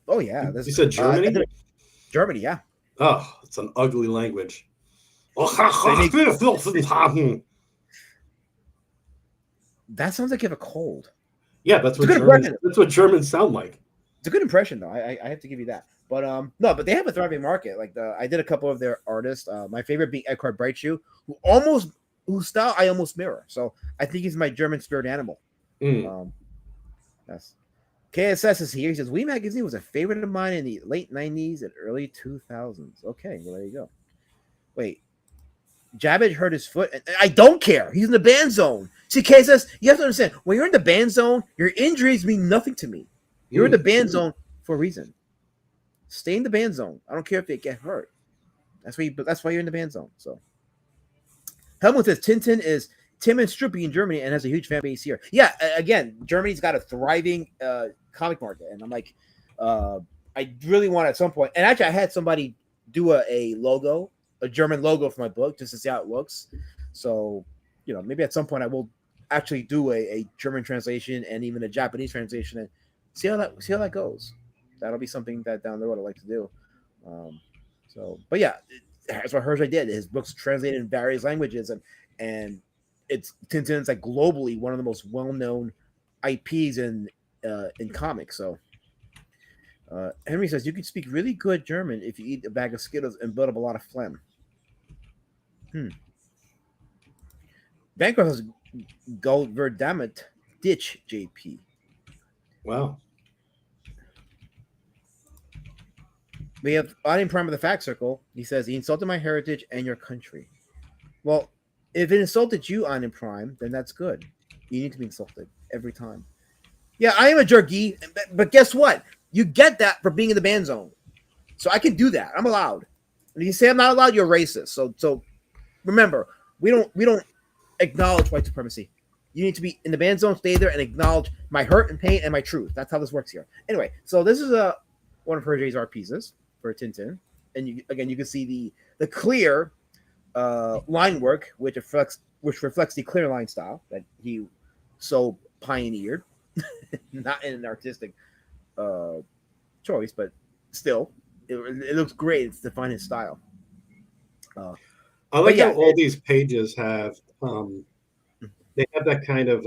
Oh yeah, You said Germany? Germany, yeah. Oh, it's an ugly language. That sounds like you have a cold. Yeah, that's what Germans sound like. It's a good impression, though. I have to give you that. But no, but they have a thriving market. Like I did a couple of their artists. My favorite being Eckhard Brightshoe, whose style I almost mirror. So I think he's my German spirit animal. Yes. KSS is here. He says, "We Magazine was a favorite of mine in the late 90s and early 2000s." Okay, well, there you go. Wait. Jabbage hurt his foot. And I don't care. He's in the ban zone. See, KSS, you have to understand, when you're in the ban zone, your injuries mean nothing to me. You're in the ban zone for a reason. Stay in the ban zone. I don't care if they get hurt. That's why you're in the ban zone. So Helmut says TinTin is Tim and Struppy in Germany and has a huge fan base here. Yeah, again, Germany's got a thriving comic market, and I'm like, I really want at some point. And actually, I had somebody do a logo, a German logo for my book, just to see how it looks. So, maybe at some point I will actually do a German translation and even a Japanese translation and see how that goes. That'll be something that down the road I'd like to do. But yeah, that's what Herge did. His books translated in various languages, and TinTin's like globally one of the most well-known IPs in comics. So Henry says you can speak really good German if you eat a bag of Skittles and build up a lot of phlegm. Bankroll says go verdammt ditch JP. Wow. We have Audience Prime of the Fact Circle. He says he insulted my heritage and your country. Well, if it insulted you, Audience Prime, then that's good. You need to be insulted every time. Yeah, I am a jerky, but guess what? You get that for being in the ban zone. So I can do that. I'm allowed. And if you say I'm not allowed, you're racist. So remember, we don't acknowledge white supremacy. You need to be in the ban zone, stay there, and acknowledge my hurt and pain and my truth. That's how this works here. Anyway, so this is one of Herge's art pieces for TinTin, and you can see the clear line work, which reflects the clear line style that he so pioneered, not in an artistic choice, but still, it looks great. It's defined his style. I like how all these pages have they have that kind of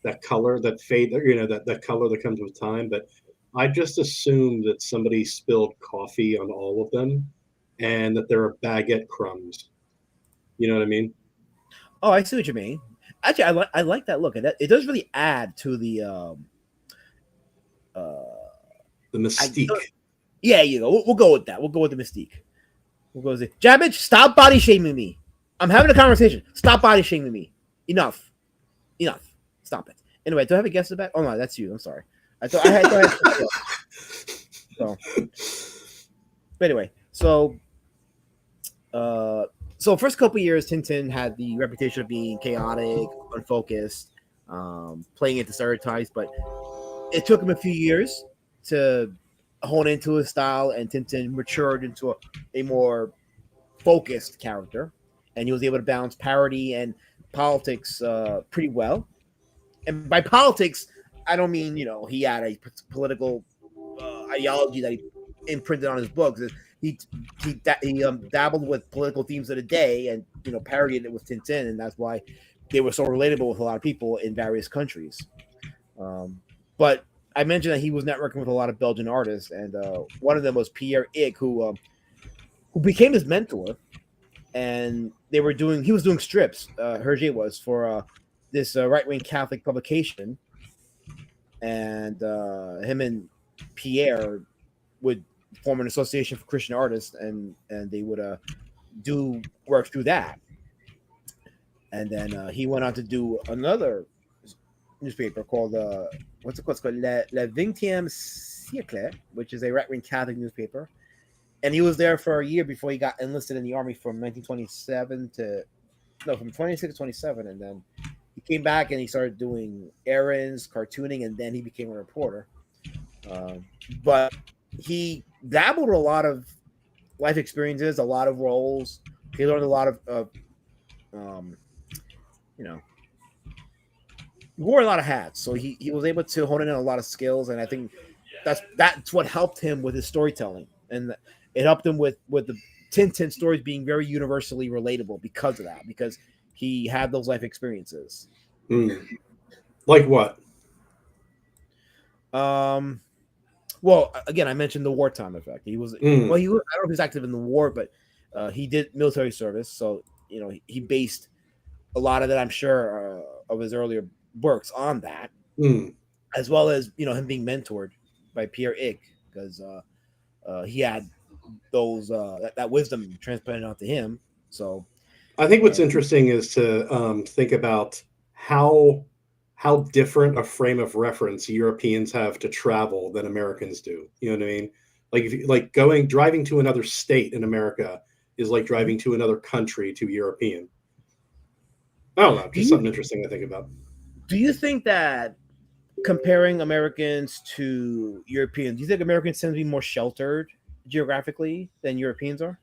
that color, that fade, that color that comes with time. But I just assumed that somebody spilled coffee on all of them, and that there are baguette crumbs. You know what I mean? Oh, I see what you mean. Actually, I like that look, and it does really add to the mystique. Yeah, we'll go with that. We'll go with the mystique. We'll go with it. Jabbage, stop body shaming me. I'm having a conversation. Stop body shaming me. Enough. Stop it. Anyway, do I have a guest in the back? Oh no, that's you. I'm sorry. I thought I had. So anyway, so first couple of years, TinTin had the reputation of being chaotic, unfocused, playing into stereotypes, but it took him a few years to hone into his style, and TinTin matured into a more focused character, and he was able to balance parody and politics pretty well. And by politics, I don't mean he had a political ideology that he imprinted on his books. He dabbled with political themes of the day and parodied it with TinTin, and that's why they were so relatable with a lot of people in various countries. But I mentioned that he was networking with a lot of Belgian artists, and one of them was Pierre Ick, who became his mentor. And he was doing strips. Herge was for this right-wing Catholic publication, and him and Pierre would form an association for Christian artists, and they would do work through that. And then he went on to do another newspaper called what's it called? It's called Le 20e Siècle, which is a right-wing Catholic newspaper. And he was there for a year before he got enlisted in the army from 1927 from 26 to 27, and then he came back and he started doing errands, cartooning, and then he became a reporter. But he dabbled a lot of life experiences, a lot of roles. He learned a lot of he wore a lot of hats, so he was able to hone in on a lot of skills, and I think that's what helped him with his storytelling, and it helped him with the TinTin stories being very universally relatable because of that, because he had those life experiences. Like what? Well, again, I mentioned the wartime effect. He was I don't know if he was active in the war, but he did military service, so he based a lot of that, I'm sure, of his earlier works on that, as well as him being mentored by Pierre Ig, because he had those that wisdom transplanted onto him. So I think what's interesting is to think about how different a frame of reference Europeans have to travel than Americans do. You know what I mean? Like driving to another state in America is like driving to another country to European. I don't know, just something interesting to think about. Do you think that comparing Americans to Europeans, do you think Americans tend to be more sheltered geographically than Europeans are?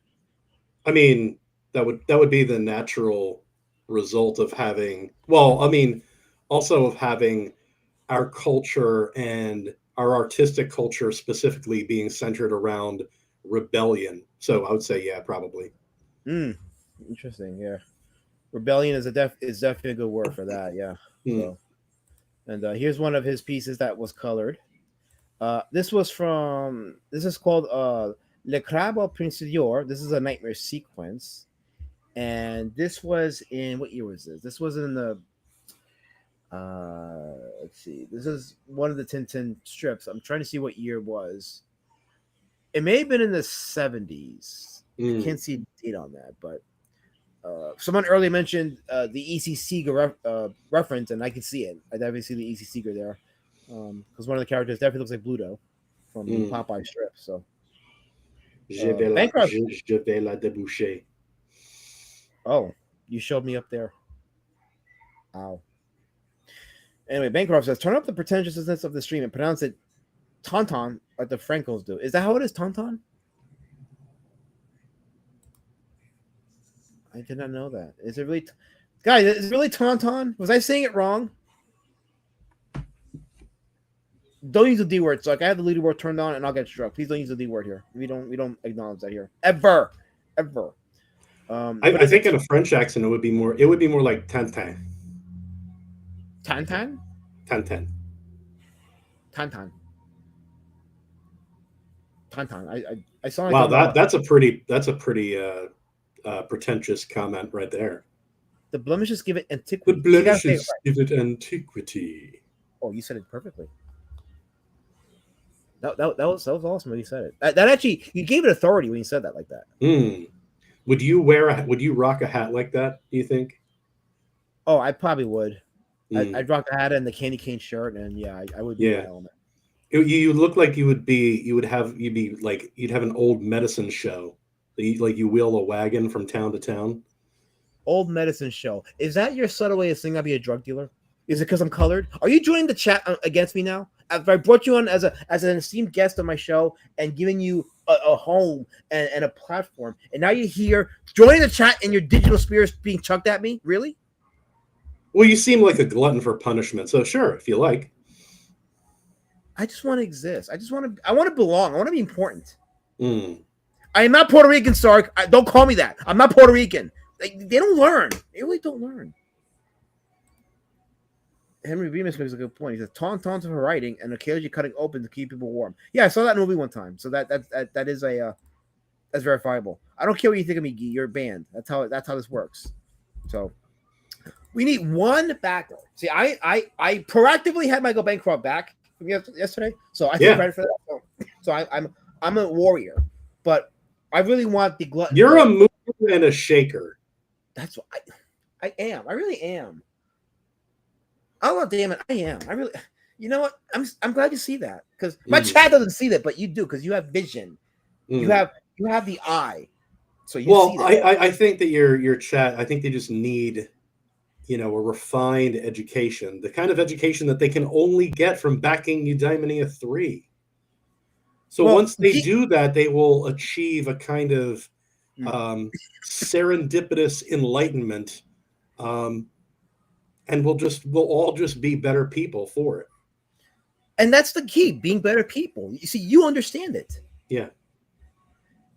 I mean, that would be the natural result of having, also of having our culture and our artistic culture specifically being centered around rebellion. So I would say, yeah, probably. Interesting. Yeah. Rebellion is definitely a good word for that. Yeah. So, and here's one of his pieces that was colored. This is called Le Crabe au Princidior. This is a nightmare sequence. And this was in, what year was this? This was in the, let's see. This is one of the TinTin strips. I'm trying to see what year it was. It may have been in the 70s. I can't see a date on that, but someone earlier mentioned the E.C. Seeger reference, and I can see it. I definitely see the E.C. Seeger there, because one of the characters definitely looks like Bluto from the Popeye strip. So, Je vais la déboucher. Oh, you showed me up there. Ow. Anyway, Bancroft says, turn up the pretentiousness of the stream and pronounce it TinTin like the Francos do. Is that how it is, TinTin? I did not know that. Is it really, guys? Is it really TinTin? Was I saying it wrong? Don't use the D word. So, like, I have the lead word turned on, and I'll get struck. Please don't use the D word here. We don't acknowledge that here ever. I think in a French accent, it would be more like TinTin. TinTin. I saw. Wow, that's a pretty pretentious comment right there. The blemishes give it antiquity. The blemishes give it antiquity. Oh, you said it perfectly. That was awesome when you said it. That actually, you gave it authority when you said that like that. Would you rock a hat like that, do you think? Oh, I probably would. I'd rock the hat and the candy cane shirt, and yeah, I would be that element. You look like you'd have an old medicine show. You wheel a wagon from town to town. Old medicine show. Is that your subtle way of saying I'd be a drug dealer? Is it because I'm colored? Are you joining the chat against me now? If I brought you on as an esteemed guest on my show and giving you a home and a platform, and now you're here joining the chat and your digital spirits being chucked at me? Really? Well, you seem like a glutton for punishment, so sure, if you like. I just want to exist. I want to belong. I want to be important. I am not Puerto Rican, Sark. Don't call me that. I'm not Puerto Rican. They don't learn. They really don't learn. Henry Bemis makes a good point. He says tauntauns of her writing and occasionally cutting open to keep people warm. Yeah, I saw that movie one time. So that is that's verifiable. I don't care what you think of me, Guy. You're banned. That's how this works. So we need one backer. See, I proactively had Michael Bancroft back from yesterday, so I take credit for that. So I'm a warrior, but I really want the glutton. You're a moving and a shaker. That's what I am. I really am. Oh damn it, I am. I really. You know what? I'm glad you see that because my chat doesn't see that, but you do because you have vision. You have the eye, so you see that. I think that your chat. I think they just need, a refined education, the kind of education that they can only get from backing Eudaimonia 3. So once they do that, they will achieve a kind of serendipitous enlightenment, and we'll all just be better people for it. And that's the key: being better people. You see, you understand it. Yeah.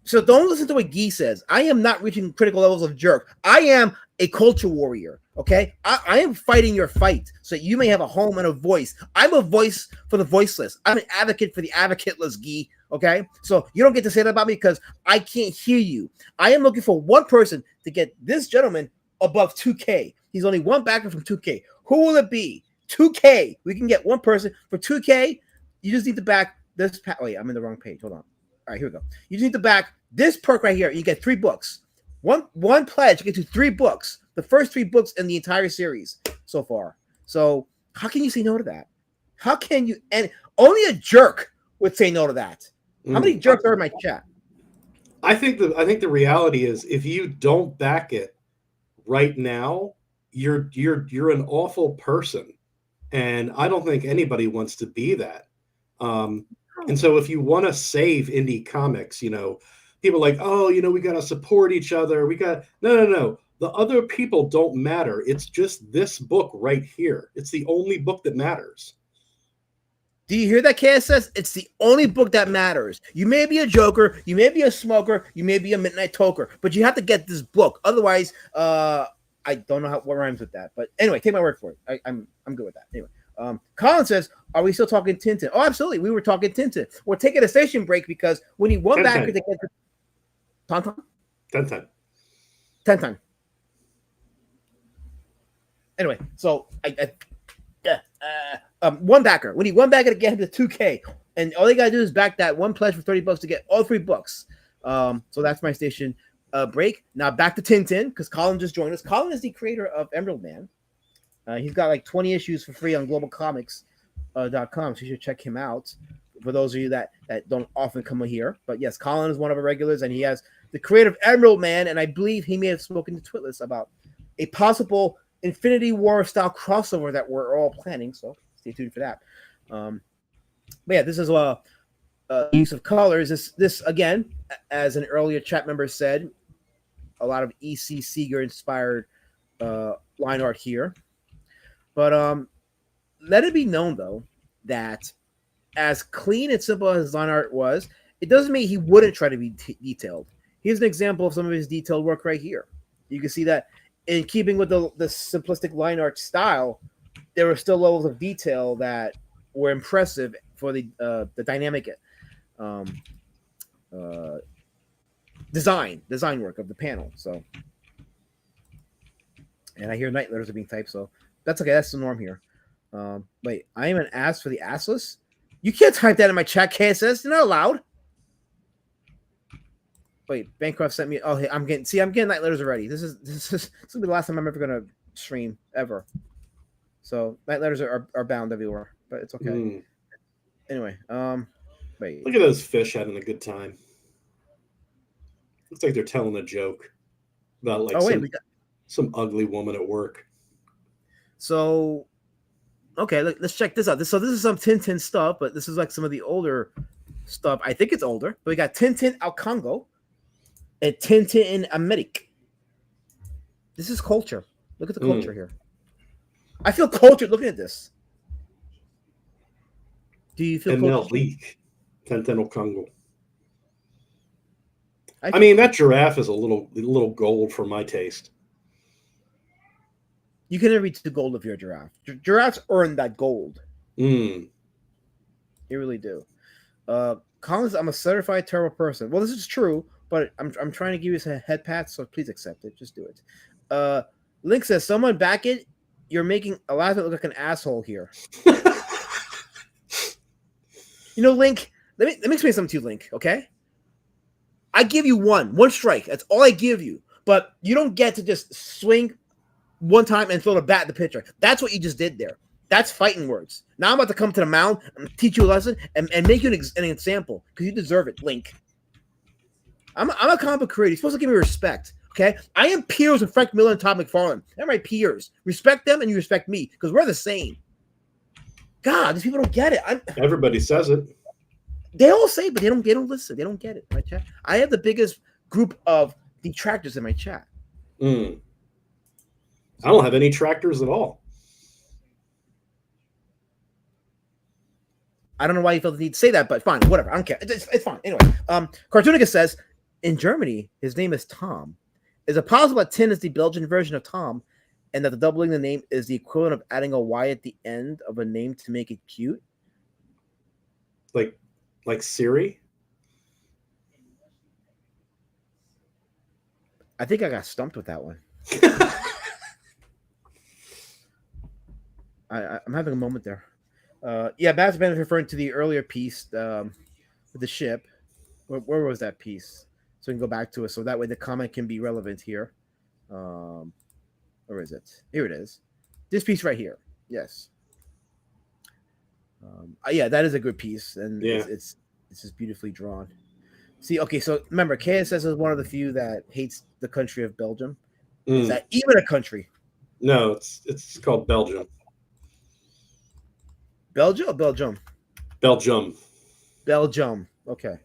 So don't listen to what Guy says. I am not reaching critical levels of jerk. I am a culture warrior. Okay, I am fighting your fight so that you may have a home and a voice. I'm a voice for the voiceless. I'm an advocate for the advocateless, Guy. Okay, so you don't get to say that about me because I can't hear you. I am looking for one person to get this gentleman above 2K. He's only one backer from 2K. Who will it be? 2K. We can get one person for 2K. You just need to back this. Wait, I'm in the wrong page. Hold on. All right, here we go. You just need to back this perk right here. You get 3 books. One pledge, you get to 3 books. The first 3 books in the entire series so far. So how can you say no to that? How can you? And only a jerk would say no to that. How many jerks are in my chat? I think the reality is if you don't back it right now, you're an awful person, and I don't think anybody wants to be that. And so if you want to save indie comics, people are like, oh, we got to support each other. No. The other people don't matter. It's just this book right here. It's the only book that matters. Do you hear that, KSS? It's the only book that matters. You may be a joker, you may be a smoker, you may be a midnight toker, but you have to get this book. Otherwise, I don't know what rhymes with that. But anyway, take my word for it. I'm good with that. Anyway. Colin says, are we still talking TinTin? Oh, absolutely. We were talking TinTin. We're taking a station break because we need one backer to get the TinTin. Anyway, so one backer. We need one backer to get him to 2K. And all they gotta do is back that one pledge for $30 to get all 3 books. So that's my station break. Now back to TinTin because Colin just joined us. Colin is the creator of Emerald Man. He's got like 20 issues for free on globalcomics.com, so you should check him out for those of you that don't often come here. But yes, Colin is one of our regulars, and he has the creator of Emerald Man, and I believe he may have spoken to Twitless about a possible Infinity War style crossover that we're all planning, so stay tuned for that. But yeah, this is use of colors. This again, as an earlier chat member said, a lot of E.C. Seeger inspired line art here. But let it be known, though, that as clean and simple as line art was, it doesn't mean he wouldn't try to be detailed. Here's an example of some of his detailed work right here. You can see that in keeping with the simplistic line art style, there were still levels of detail that were impressive for the dynamic design work of the panel. So, and I hear night letters are being typed, so that's okay. That's the norm here. Wait, I am an ass for the assless. You can't type that in my chat, KSS. You're not allowed. Wait, Bancroft sent me. Oh, hey, I'm getting night letters already. This is gonna be the last time I'm ever gonna stream ever. So night letters are bound everywhere, but it's okay. Anyway, wait. Look at those fish having a good time. Looks like they're telling a joke about like some ugly woman at work. So, okay, let's check this out. So this is some TinTin stuff, but this is like some of the older stuff. I think it's older, but we got TinTin Al Congo and TinTin in America. This is culture. Look at the culture here. I feel cultured looking at this. Do you feel cultured? Leak. TinTin Al Congo. I mean, that giraffe is a little gold for my taste. You can never reach the gold of your giraffe. Giraffes earn that gold. They really do. Collins, I'm a certified terrible person. Well, this is true, but I'm trying to give you a head pat, so please accept it. Just do it. Link says, someone back it. You're making Eliza look like an asshole here. Link, let me explain something to you, Link, okay? I give you one strike. That's all I give you. But you don't get to just swing one time and throw the bat at the pitcher. That's what you just did there. That's fighting words. Now I'm about to come to the mound and teach you a lesson and make you an example because you deserve it, Link. I'm a comic book creator. You're supposed to give me respect, okay? I am peers with Frank Miller and Todd McFarlane. They're my peers. Respect them and you respect me because we're the same. God, these people don't get it. Everybody says it. They all say, but they don't listen. They don't get it. My chat. I have the biggest group of detractors in my chat. I don't have any tractors at all. I don't know why you felt the need to say that, but fine, whatever. I don't care. It's fine. Anyway, Cartoonica says, in Germany, his name is Tom. Is it possible that Tin is the Belgian version of Tom and that the doubling the name is the equivalent of adding a Y at the end of a name to make it cute? Like Siri? I think I got stumped with that one. I'm having a moment there. Yeah, Babs Ben is referring to the earlier piece with the ship. Where was that piece? So we can go back to it. So that way the comment can be relevant here. Where is it? Here it is. This piece right here. Yes. Yeah, that is a good piece, and yeah. it's just beautifully drawn. See, okay, so remember, KSS is one of the few that hates the country of Belgium. Is that even a country? No, it's called Belgium. Belgium or Belgium? Belgium. Belgium. Okay.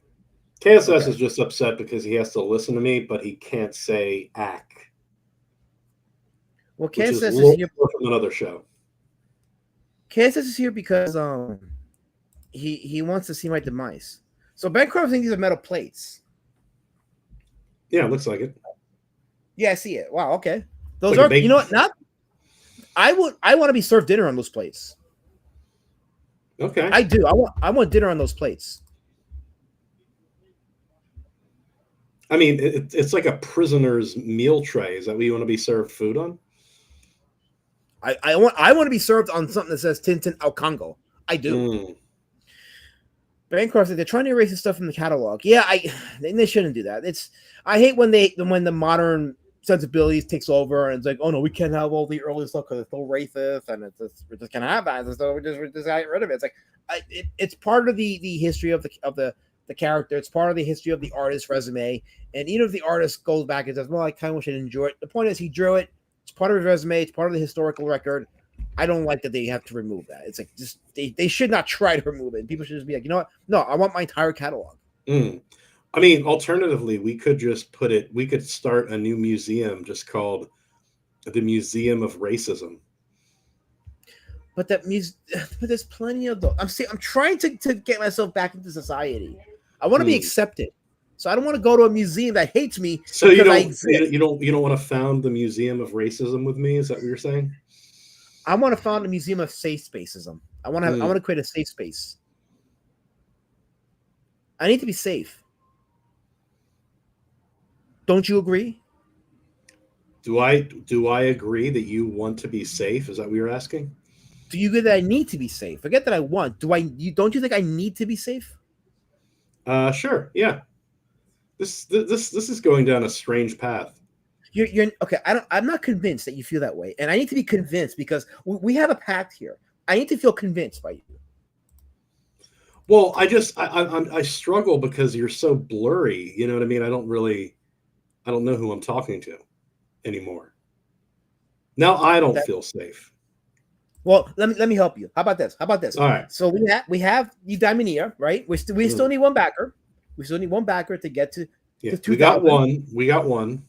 KSS is just upset because he has to listen to me, but he can't say "ack." Well, KSS is here from another show. KSS is here because he wants to see my demise. So Bancroft thinks these are metal plates. Yeah, it looks like it. Yeah, I see it. Wow. Okay. Those like are you know what? Not. I want to be served dinner on those plates. Okay. I do. I want dinner on those plates. I mean, it's like a prisoner's meal tray. Is that what you want to be served food on? I want to be served on something that says TinTin Au Congo. I do. Bancroft said they're trying to erase the stuff from the catalog. Yeah, they shouldn't do that. I hate when the modern sensibilities takes over and it's like, oh no, we can't have all the early stuff because it's so racist and we just can't have that. So we just get rid of it. It's like it's part of the history of the character. It's part of the history of the artist's resume. And even if the artist goes back and says, well, I kind of wish I didn't draw it. The point is he drew it. It's part of his resume. It's part of the historical record. I don't like that they have to remove that. It's like just they should not try to remove it. And people should just be like, you know what? No, I want my entire catalog. I mean, alternatively, we could just we could start a new museum just called the Museum of Racism. But but there's plenty of those. I'm trying to get myself back into society. I want to be accepted. So I don't want to go to a museum that hates me. So you don't want to found the Museum of Racism with me? Is that what you're saying? I want to found a museum of safe spacism. I want to create a safe space. I need to be safe. Don't you agree? Do I agree that you want to be safe? Is that what you're asking? Do you agree that I need to be safe? Forget that I want. Don't you think I need to be safe? Sure. Yeah. This is going down a strange path. You're okay. I'm not convinced that you feel that way, and I need to be convinced because we have a pact here. I need to feel convinced by you. Well, I struggle because you're so blurry. You know what I mean? I don't know who I'm talking to anymore. Now I don't feel safe. Well, let me help you. How about this? All right. So we have Eudaimonia, right? We still need one backer. We still need one backer to get to. Yeah, we got one.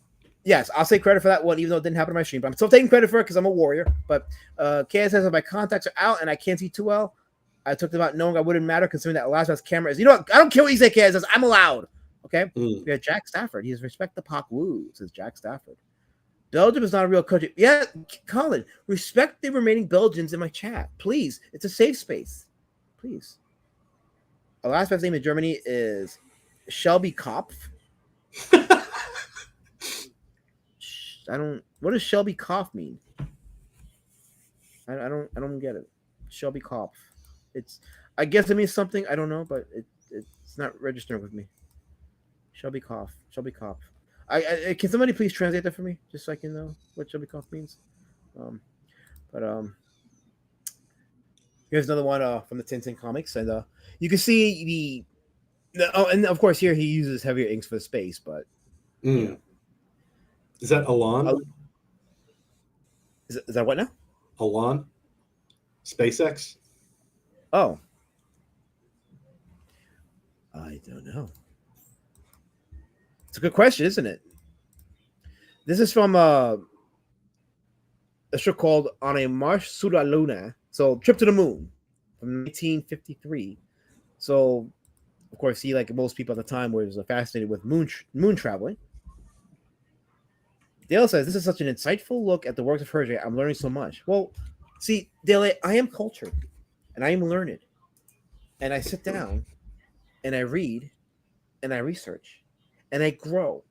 Yes, I'll say credit for that one, even though it didn't happen on my stream. But I'm still taking credit for it because I'm a warrior. But KS says my contacts are out and I can't see too well. I talked about knowing I wouldn't matter considering that last man's camera is. You know what? I don't care what you say, KS says. I'm allowed. Okay. We have Jack Stafford. He has respect the Pak Woo, says Jack Stafford. Belgium is not a real country. Yeah, Colin, respect the remaining Belgians in my chat. Please. It's a safe space. Please. The last man's name in Germany is Shelby Kopf. What does Shelby Kopf mean? I don't get it. Shelby Kopf. I guess it means something. I don't know, but it's not registering with me. Shelby Cough. Shelby Cough. Can somebody please translate that for me, just so I can know what Shelby Cough means? Um, but here's another one from the Tintin comics, and you can see oh, and of course here he uses heavier inks for the space, but you know, Is that Elon? is that what now? Elon? SpaceX? Oh, I don't know. It's a good question, isn't it? This is from a show called On a March sur la Luna, so Trip to the Moon from 1953. So, of course, he, like most people at the time, was fascinated with moon traveling. Dale says, "This is such an insightful look at the works of Herge. I'm learning so much." Well, see, Dale, I am cultured, and I am learned, and I sit down, and I read, and I research, and I grow.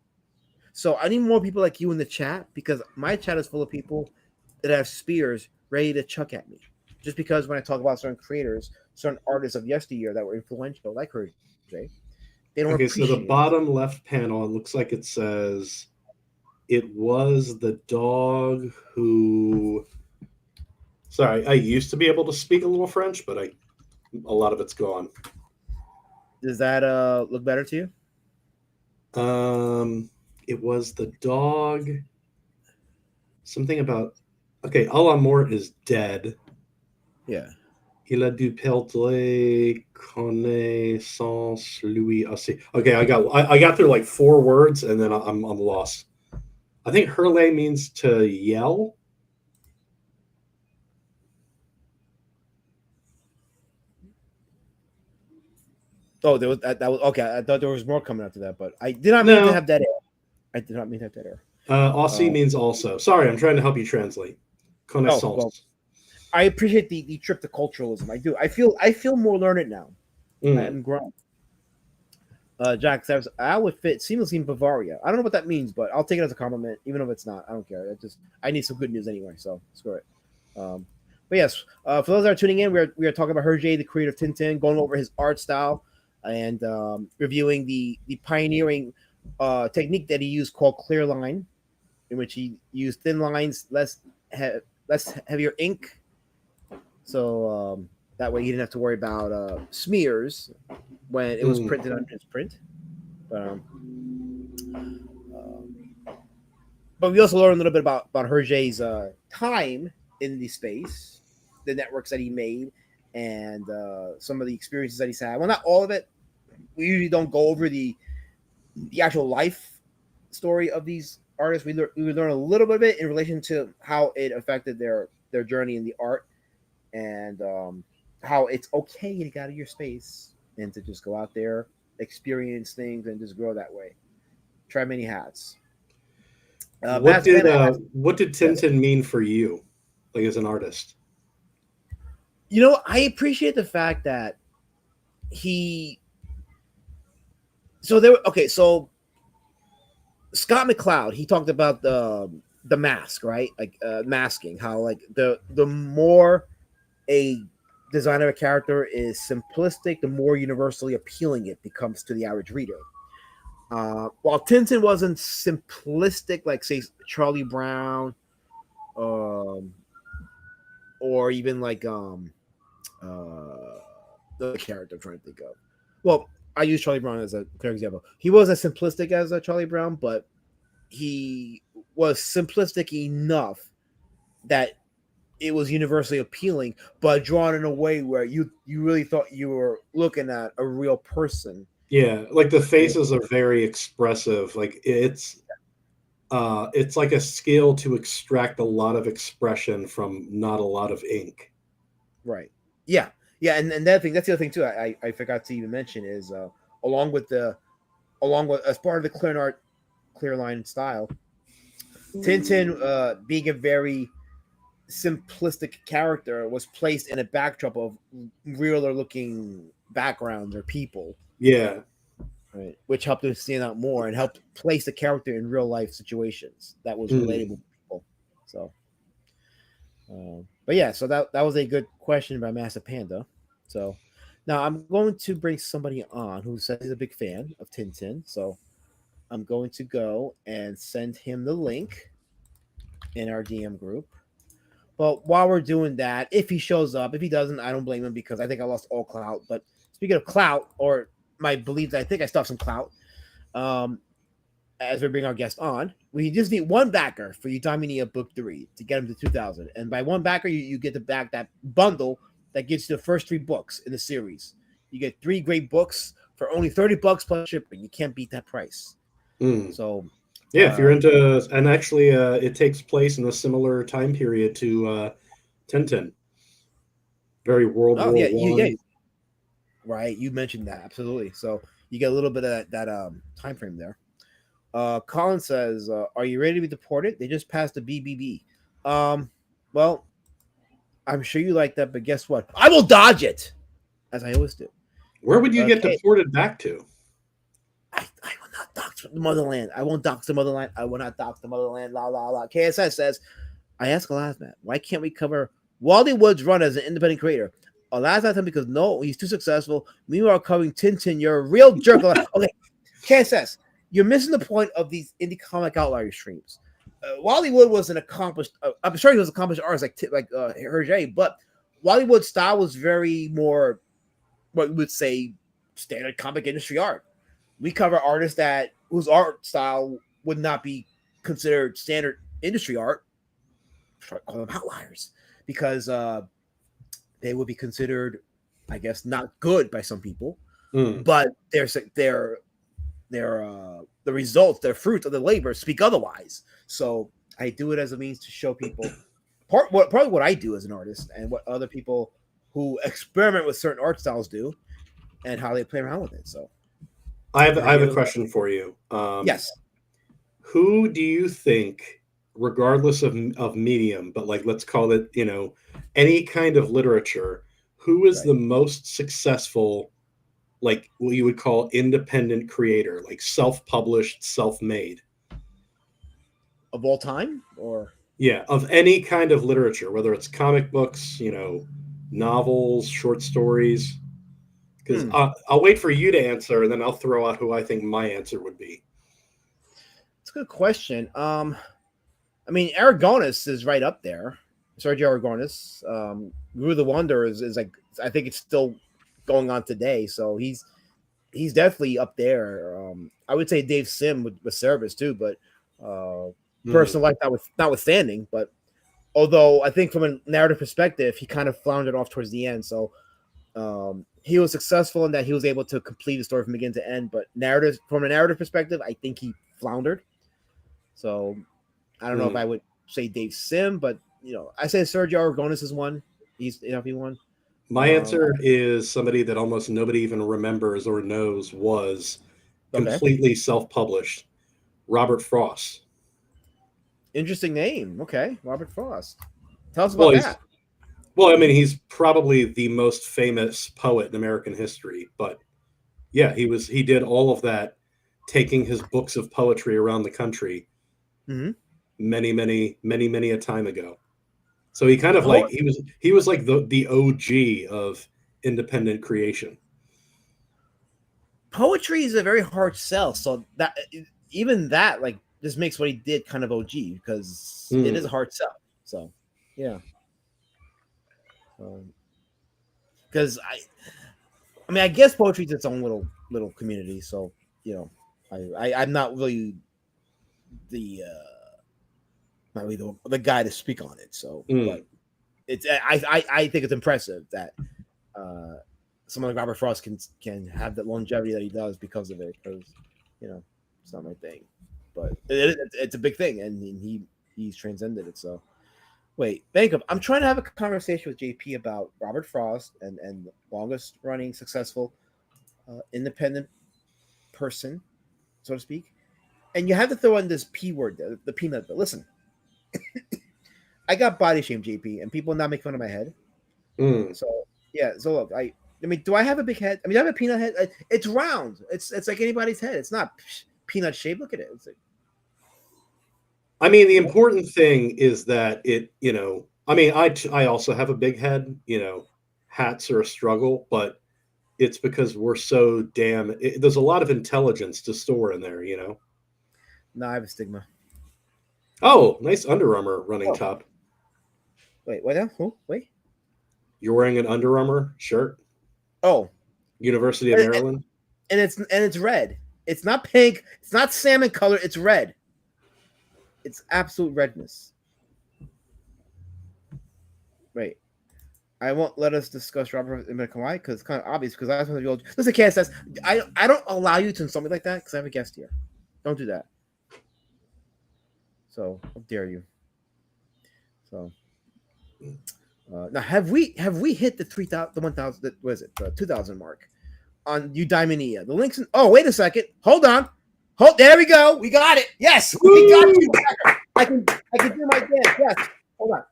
So I need more people like you in the chat, because my chat is full of people that have spears ready to chuck at me. Just because when I talk about certain creators, certain artists of yesteryear that were influential, like Herge, they don't Okay, so appreciate the it. bottom left panel, it looks like it says it was the dog who. Sorry, I used to be able to speak a little French, but a lot of it's gone. Does that look better to you? It was the dog. Something about. Okay, Alan Moore is dead. Yeah. Il a dû perdre connaissance lui aussi. Okay, I got through like 4 words and then I'm lost. I think hurler means to yell. Oh, there was that was okay. I thought there was more coming after that, but I did not mean to have that error. I did not mean to have that error. Aussie means also. Sorry, I'm trying to help you translate. Connaissance. Oh, well, I appreciate the trip to culturalism. I do. I feel more learned now. I'm grown. Jack says, "I would fit seamlessly in Bavaria." I don't know what that means, but I'll take it as a compliment, even if it's not. I don't care. I need some good news anyway, so screw it. But yes, for those that are tuning in, we are talking about Herge, the creator of Tintin, going over his art style and reviewing the pioneering technique that he used called clear line, in which he used thin lines, less heavier ink, so that way he didn't have to worry about smears when it was printed on his print. But we also learned a little bit about Herge's time in the space, the networks that he made, and some of the experiences that he's had. Well, not all of it. We usually don't go over the actual life story of these artists. We learn a little bit of it in relation to how it affected their journey in the art, and how it's okay to get out of your space and to just go out there, experience things, and just grow that way. Try many hats. What did TinTin mean for you, like as an artist? You know, I appreciate the fact that he. So there. Okay, so Scott McCloud, he talked about the mask, right? Like masking. How like the more a design of a character is simplistic, the more universally appealing it becomes to the average reader. While Tintin wasn't simplistic, like say Charlie Brown, or even like the character I'm trying to think of. Well, I use Charlie Brown as a clear example. He wasn't as simplistic as Charlie Brown, but he was simplistic enough that it was universally appealing, but drawn in a way where you really thought you were looking at a real person. Yeah, like the faces are very expressive. Like it's like a skill to extract a lot of expression from not a lot of ink. Right. Yeah. Yeah. And that's the other thing too. I forgot to even mention is along with as part of the clear line style, Tintin being a very simplistic character was placed in a backdrop of realer looking backgrounds or people. Yeah. Right. Which helped him stand out more and helped place the character in real life situations that was relatable to people. So, but yeah, so that was a good question by Massive Panda. So now I'm going to bring somebody on who says he's a big fan of Tintin. So I'm going to go and send him the link in our DM group. But while we're doing that, if he shows up, if he doesn't, I don't blame him because I think I lost all clout. But speaking of clout, or my beliefs, I think I still have some clout. As we bring our guest on, we just need one backer for Eudaimonia Book 3 to get him to 2,000. And by one backer, you get to back that bundle that gets you the first 3 books in the series. You get 3 great books for only $30 plus shipping. You can't beat that price. So, yeah, if you're into, and actually, it takes place in a similar time period to TinTin. Very World War I. Right, you mentioned that absolutely. So you get a little bit of that time frame there. Colin says, "Are you ready to be deported? They just passed the BBB." Well, I'm sure you like that, but guess what? I will dodge it, as I always do. Where would you get deported back to? I will not dox the motherland. I won't dox the motherland. I will not dox the motherland. La la la. KSS says, "I ask Elasmat, why can't we cover Wally Wood's run as an independent creator?" Elasmat said because no, he's too successful. Meanwhile, covering TinTin, you're a real jerk. Okay, KSS. You're missing the point of these indie comic outlier streams. Wally Wood was an accomplished. I'm sure he was accomplished artist like Herge, but Wally Wood's style was very more what we would say standard comic industry art. We cover artists whose art style would not be considered standard industry art. Try to call them outliers because they would be considered, I guess, not good by some people, but they're the results, their fruits of the labor speak otherwise. So I do it as a means to show people probably what I do as an artist and what other people who experiment with certain art styles do and how they play around with it. So I have a question for you. Yes. Who do you think, regardless of medium, but like let's call it, any kind of literature, who is the most successful, like what you would call independent creator, like self-published, self-made? Of all time, or of any kind of literature, whether it's comic books, novels, short stories. Because I'll wait for you to answer, and then I'll throw out who I think my answer would be. It's a good question. I mean, Aragonis is right up there. Sergio Aragonis. Guru the Wonder is like, I think it's still going on today, so he's definitely up there. I would say Dave Sim with Cerebus too, but personal life notwithstanding. But although I think from a narrative perspective, he kind of floundered off towards the end. So he was successful in that he was able to complete the story from beginning to end. But from a narrative perspective, I think he floundered. So I don't know if I would say Dave Sim, but I say Sergio Aragonis is one. He's he won. My answer is somebody that almost nobody even remembers or knows was completely self-published. Robert Frost. Interesting name. Okay, Robert Frost. Tell us about that. Well, I mean, he's probably the most famous poet in American history, but yeah, he did all of that, taking his books of poetry around the country many a time ago. So he kind of he was like the OG of independent creation. Poetry is a very hard sell, so that like just makes what he did kind of OG because it is a hard sell. So yeah, because I mean I guess poetry is its own little community. So I'm not really the guy to speak on it. So, but I think it's impressive that someone like Robert Frost can have that longevity that he does because of it. Because it's not my thing, but it's a big thing, and he's transcended it. So, wait, Bankup, I'm trying to have a conversation with JP about Robert Frost and the longest running successful independent person, so to speak. And you have to throw in this P word, the peanut. But listen. I got body shame, JP, and people not make fun of my head. So yeah. So look, I mean, do I have a big head? I mean, do I have a peanut head? It's round. It's like anybody's head. It's not peanut shaped. Look at it. It's like... I mean, the important thing is that it. I mean, I also have a big head. Hats are a struggle, but it's because we're so damn. There's a lot of intelligence to store in there. No, I have a stigma. Oh, nice Under Armour running top. Wait, what now? Oh, wait. You're wearing an Under Armour shirt? Oh, University of Maryland? and it's red. It's not pink. It's not salmon color. It's red. It's absolute redness. Wait. I won't let us discuss Robert and Kawhi because it's kind of obvious. Because I was going to go. Listen, Cat says I don't allow you to insult me like that because I have a guest here. Don't do that. So how dare you? So now have we hit the 3,000, the 1,000? What is it? The 2,000 mark on Eudaimonia. The links. Oh, wait a second. Hold on. There we go. We got it. Yes, we got you. I can do my dance. Yes. Hold on.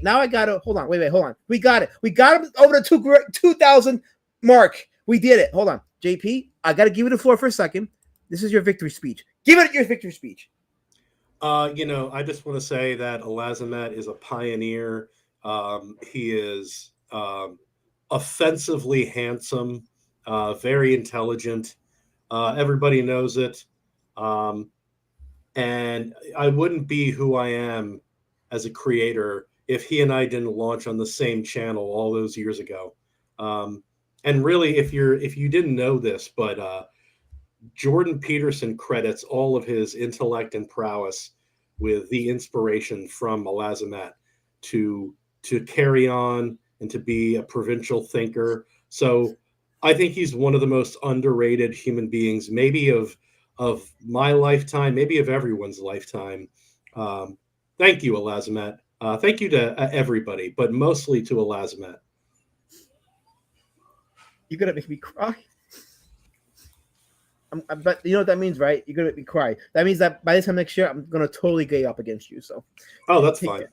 Now I got to hold on. Wait. Hold on. We got it. We got it over the 2,000 mark. We did it. Hold on. JP, I got to give you the floor for a second. This is your victory speech. Give it your victory speech. I just want to say that Elazamet is a pioneer. He is offensively handsome, very intelligent. Everybody knows it. And I wouldn't be who I am as a creator if he and I didn't launch on the same channel all those years ago. And really, if you didn't know this, but Jordan Peterson credits all of his intellect and prowess with the inspiration from Elazamet to carry on and to be a provincial thinker. So I think he's one of the most underrated human beings, maybe of my lifetime, maybe of everyone's lifetime. Thank you, Elazamet. Thank you to everybody, but mostly to Elazamet. You're gonna make me cry. But you know what that means, right? You're gonna make me cry. That means that by this time next year, I'm gonna totally gay up against you. So, that's fine.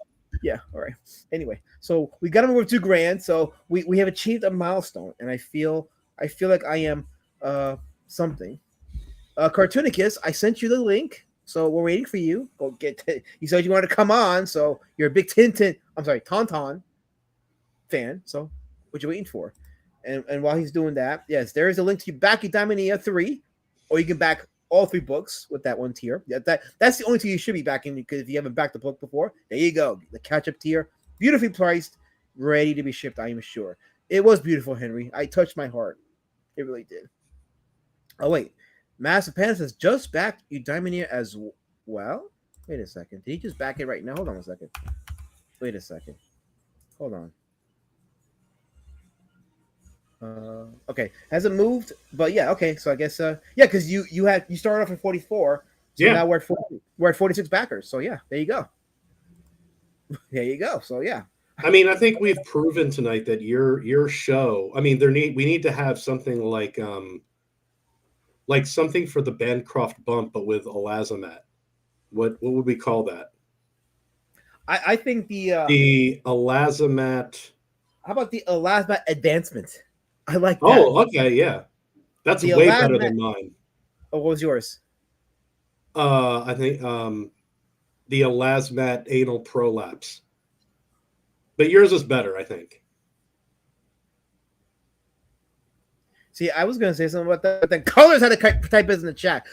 Yeah. All right. Anyway, so we got him over $2,000. So we have achieved a milestone, and I feel like I am something. Cartoonicus, I sent you the link, so we're waiting for you. Go get. You said you wanted to come on, so you're a big TinTin fan. So what you waiting for? And while he's doing that, yes, there is a link to back Eudaimonia 3, or you can back all 3 books with that one tier. That's the only tier you should be backing, because if you haven't backed the book before, there you go. The catch-up tier, beautifully priced, ready to be shipped, I am sure. It was beautiful, Henry. I touched my heart. It really did. Oh, wait. Massive Panda says, just backed Eudaimonia as well? Wait a second. Did he just back it right now? Hold on a second. Wait a second. Hold on. Okay, hasn't moved, but yeah, okay. So I guess because you started off at 44, so now we're at 40, we're at 46 backers. So yeah, there you go. There you go. So yeah. I mean, I think we've proven tonight that your show. I mean, we need to have something like something for the Bancroft bump, but with Elazamet. What would we call that? I think the Elazamet. How about the Elazamet advancement? I like that. Oh, okay, yeah. That's way better than mine. Oh, what was yours? I think the Elazamet anal prolapse. But yours is better, I think. See, I was going to say something about that, but then Colors had to type this in the chat.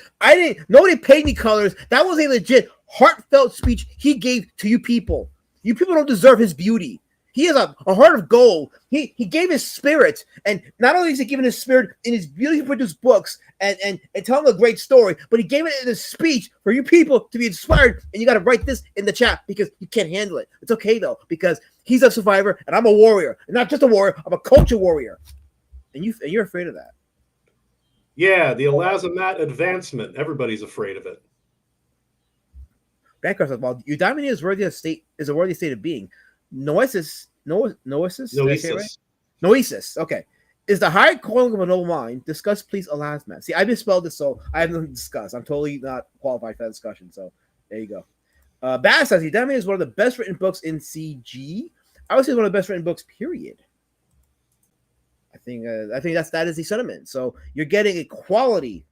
Nobody paid me, Colors. That was a legit, heartfelt speech he gave to you people. You people don't deserve his beauty. He has a heart of gold. He gave his spirit, and not only is he giving his spirit in his beautifully produced books and telling a great story, but he gave it in a speech for you people to be inspired. And you got to write this in the chat because you can't handle it. It's okay though, because he's a survivor and I'm a warrior, and not just a warrior. I'm a culture warrior, and you're afraid of that. Yeah, the Elazamet advancement. Everybody's afraid of it. Bancroft says, "While Eudaimonia is a worthy state of being. Noesis. Okay. Is the higher calling of a noble mind. Discuss, please, Elazamet. See, I misspelled this, so I have nothing to discuss. I'm totally not qualified for that discussion. So there you go. Bass says Eudaimonia is one of the best written books in CG. I would say one of the best written books, period. I think that is the sentiment. So you're getting a quality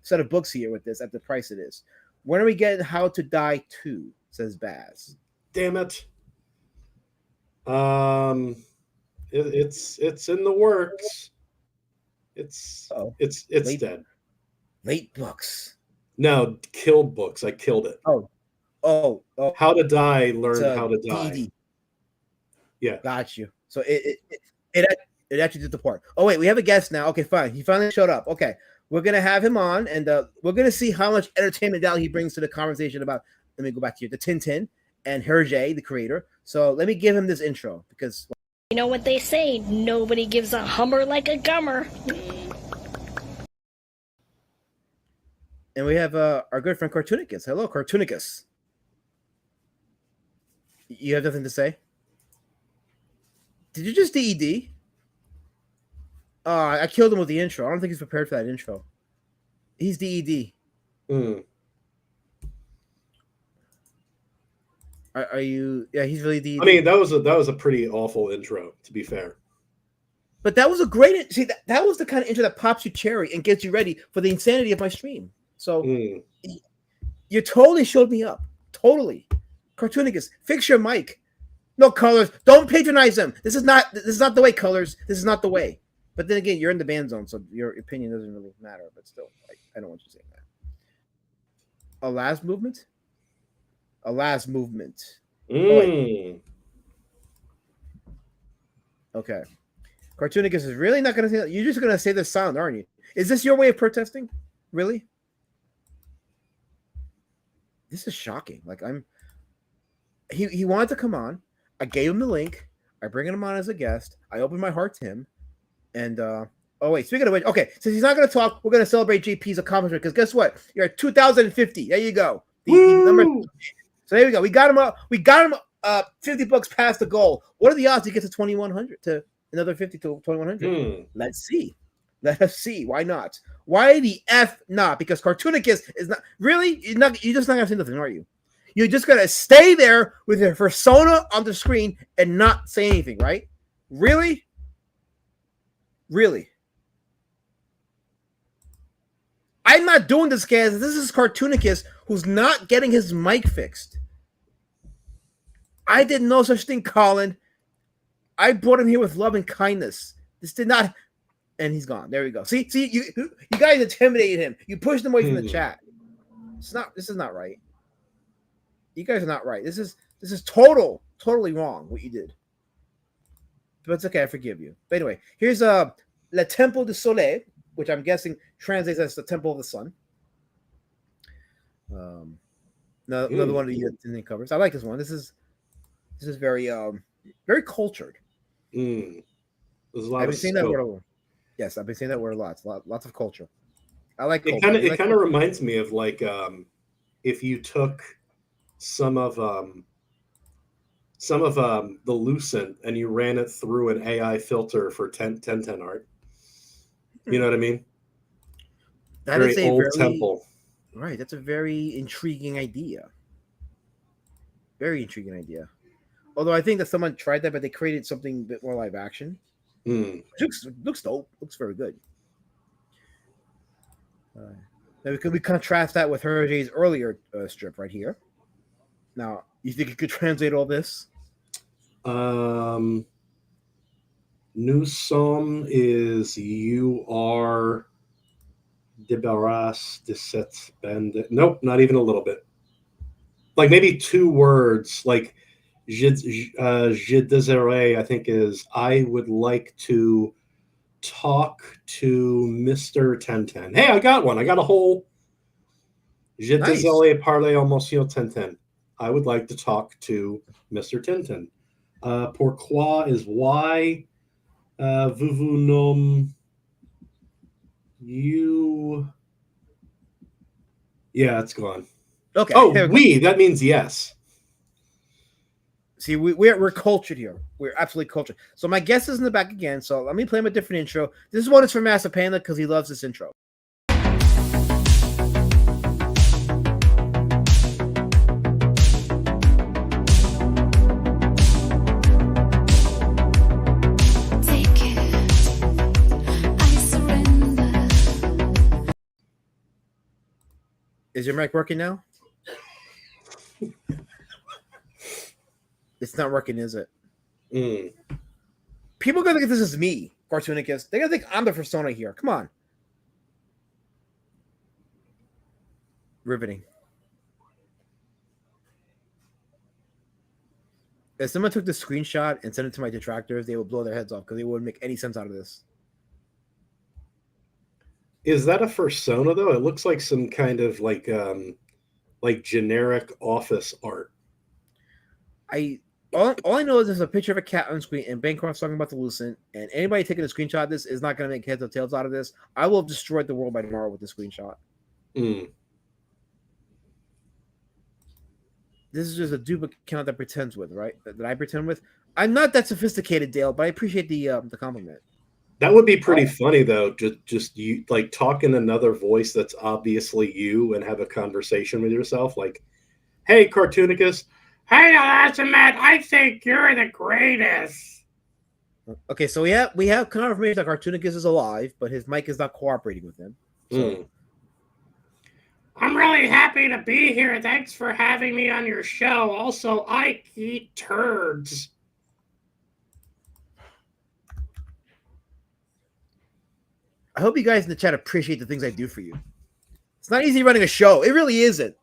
set of books here with this at the price it is. When are we getting How to Die 2? Says Baz. Damn it. It's in the works. It's dead. Late books. No, killed books. I killed it. Oh. How to Die, It's learned how to die. DED. Yeah. Got you. So it actually did the part. Oh wait, we have a guest now. Okay, fine. He finally showed up. Okay, we're gonna have him on, and we're gonna see how much entertainment value he brings to the conversation about. Let me go back to you, the TinTin and Herge, the creator. So let me give him this intro because You know what they say, nobody gives a hummer like a gummer. and we have our good friend Cartoonicus. Hello, Cartoonicus. You have nothing to say? Did you just DED? I killed him with the intro. I don't think he's prepared for that intro. He's DED. Mm. Are you? Yeah, he's really DED. I mean, that was a pretty awful intro, to be fair. But that was a great. See, that was the kind of intro that pops you cherry and gets you ready for the insanity of my stream. So you totally showed me up. Totally, Cartoonicus, fix your mic. No colors. Don't patronize them. This is not the way, colors. This is not the way. But then again, you're in the ban zone, so your opinion doesn't really matter. But still, I don't want you saying that. A last movement. A last movement. Mm. Okay. Cartoonicus is really not going to say that. You're just going to say this sound, aren't you? Is this your way of protesting? Really? This is shocking. Like he wanted to come on. I gave him the link. I bring him on as a guest. I opened my heart to him. And oh wait, speaking of which, okay, since he's not going to talk, we're going to celebrate JP's accomplishment because guess what? You're at 2050. There you go. The number. So there we go. We got him up. We got him 50 bucks past the goal. What are the odds he gets to 2100 to another 50 to 2100? Let's see. Let us see. Why not? Why the F not? Because Cartoonicus is not really. You're just not gonna say nothing, are you? You're just gonna stay there with your persona on the screen and not say anything, right? Really? Really? I'm not doing this, guys. This is Cartoonicus who's not getting his mic fixed. I did no such thing, Colin. I brought him here with love and kindness. This did not, and he's gone. There we go. See, you guys intimidated him. You pushed him away from the chat. This is not right. You guys are not right. This is totally wrong what you did. But it's okay. I forgive you. But anyway, here's Le Temple du Soleil, which I'm guessing translates as the Temple of the Sun. Another one of the TinTin covers. I like this one. This is very very cultured. There's a lot I've been of saying that word a lot. Yes, I've been saying that word a lot. Lots of culture. I like it. Culture. It kind of reminds me of like if you took some of the Lucent and you ran it through an AI filter for 1010 art. You know what I mean? That very is a old very temple. Right. That's a very intriguing idea. Very intriguing idea. Although I think that someone tried that, but they created something a bit more live action. Looks dope. Looks very good. Now we contrast that with Herge's earlier strip right here. Now, you think you could translate all this? Nous sommes is you are débarrasse de cette bande. Nope, not even a little bit. Like maybe two words, like je désirais, I think is I would like to talk to Mr. TinTin. Hey, I got one. I got a whole Je désirais parler à Monsieur TinTin. I would like to talk to Mr. TinTin. Pourquoi is why. Vous vous nommez you. Yeah, it's gone. Okay. Oh, that means yes. See, we're cultured here. We're absolutely cultured. So my guest is in the back again. So let me play him a different intro. This one is for Master Panda because he loves this intro. Is your mic working now? It's not working, is it? People are gonna think this is me, Cartoonicus. They're gonna think I'm the persona here. Come on. Riveting. If someone took the screenshot and sent it to my detractors, they would blow their heads off because they wouldn't make any sense out of this. Is that a fursona though? It looks like some kind of like generic office art. All I know is there's a picture of a cat on screen, and Bancroft's talking about the Lucent, and anybody taking a screenshot of this is not going to make heads or tails out of this. I will have destroyed the world by tomorrow with the screenshot. Mm. This is just a duplicate account that pretends with, right? That I pretend with. I'm not that sophisticated, Dale, but I appreciate the compliment. That would be pretty funny though. Just you like talk in another voice that's obviously you and have a conversation with yourself. Like, hey, Cartoonicus. Hey, Matt, I think you're the greatest. Okay, so we have confirmation that Cartoonicus is alive, but his mic is not cooperating with him. So. I'm really happy to be here. Thanks for having me on your show. Also, I eat turds. I hope you guys in the chat appreciate the things I do for you. It's not easy running a show. It really isn't.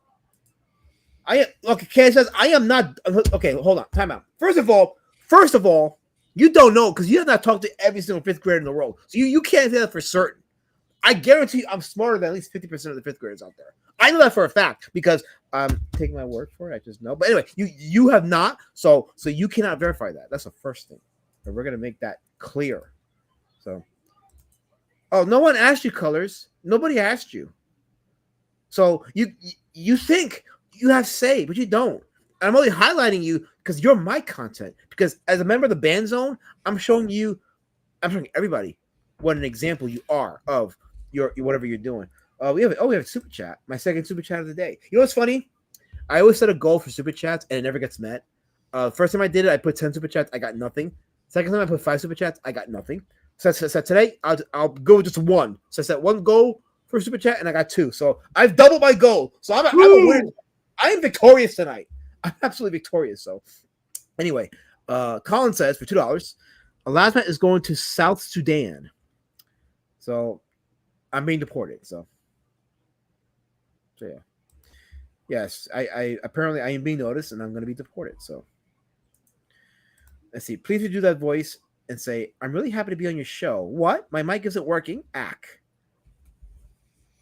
Kay says I am not. Okay, hold on. Time out. First of all, you don't know because you have not talked to every single fifth grader in the world, so you can't say that for certain. I guarantee you, I'm smarter than at least 50% of the fifth graders out there. I know that for a fact because I'm taking my word for it. I just know. But anyway, you have not, so you cannot verify that. That's the first thing, and we're gonna make that clear. So, oh, no one asked you, Colors. Nobody asked you. So you think you have say, but you don't. I'm only highlighting you because you're my content. Because as a member of the Band Zone, I'm showing everybody what an example you are of your whatever you're doing. We have a super chat. My second super chat of the day. You know what's funny? I always set a goal for super chats and it never gets met. First time I did it, I put 10 super chats. I got nothing. Second time I put 5 super chats. I got nothing. So today I'll go with just 1. So I set 1 goal for super chat and I got 2. So I've doubled my goal. So I'm a winner. I am victorious tonight. I'm absolutely victorious. So anyway, Colin says for $2, Elasmat is going to South Sudan. So I'm being deported. So yeah. Yes, I apparently I am being noticed and I'm going to be deported. So let's see. Please do that voice and say, I'm really happy to be on your show. What? My mic isn't working. Ack.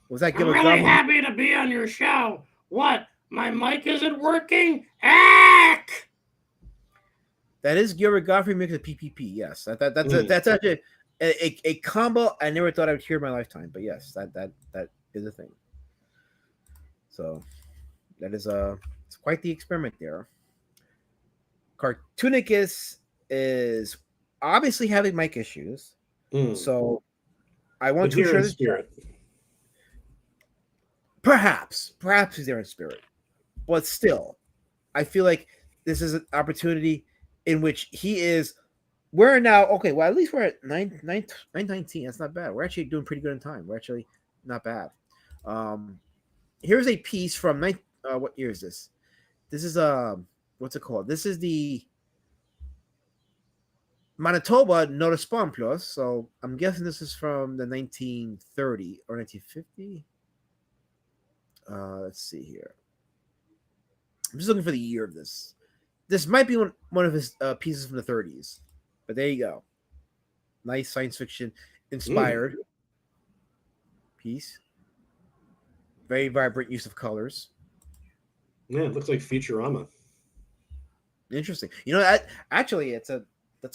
Was that I'm really happy to be on your show. What? My mic isn't working? Ack! That is Gilbert Godfrey mixed with PPP. Yes, that's actually a combo I never thought I would hear in my lifetime. But yes, that is a thing. So that is it's quite the experiment there. Cartoonicus is obviously having mic issues. So I want to share this spirit. Perhaps he's there in spirit. But still, I feel like this is an opportunity in which he is. We're now okay. Well, at least we're at 9:19. That's not bad. We're actually doing pretty good in time. We're actually not bad. Here's a piece from what year is this? This is what's it called? This is the Manitoba Notice Spawn Plus. So I'm guessing this is from the 1930 or 1950. Let's see here. I'm just looking for the year of this. This might be one of his pieces from the 30s, but there you go. Nice science fiction inspired piece. Very vibrant use of colors. Yeah, it looks like Futurama. Interesting. You know that actually that's a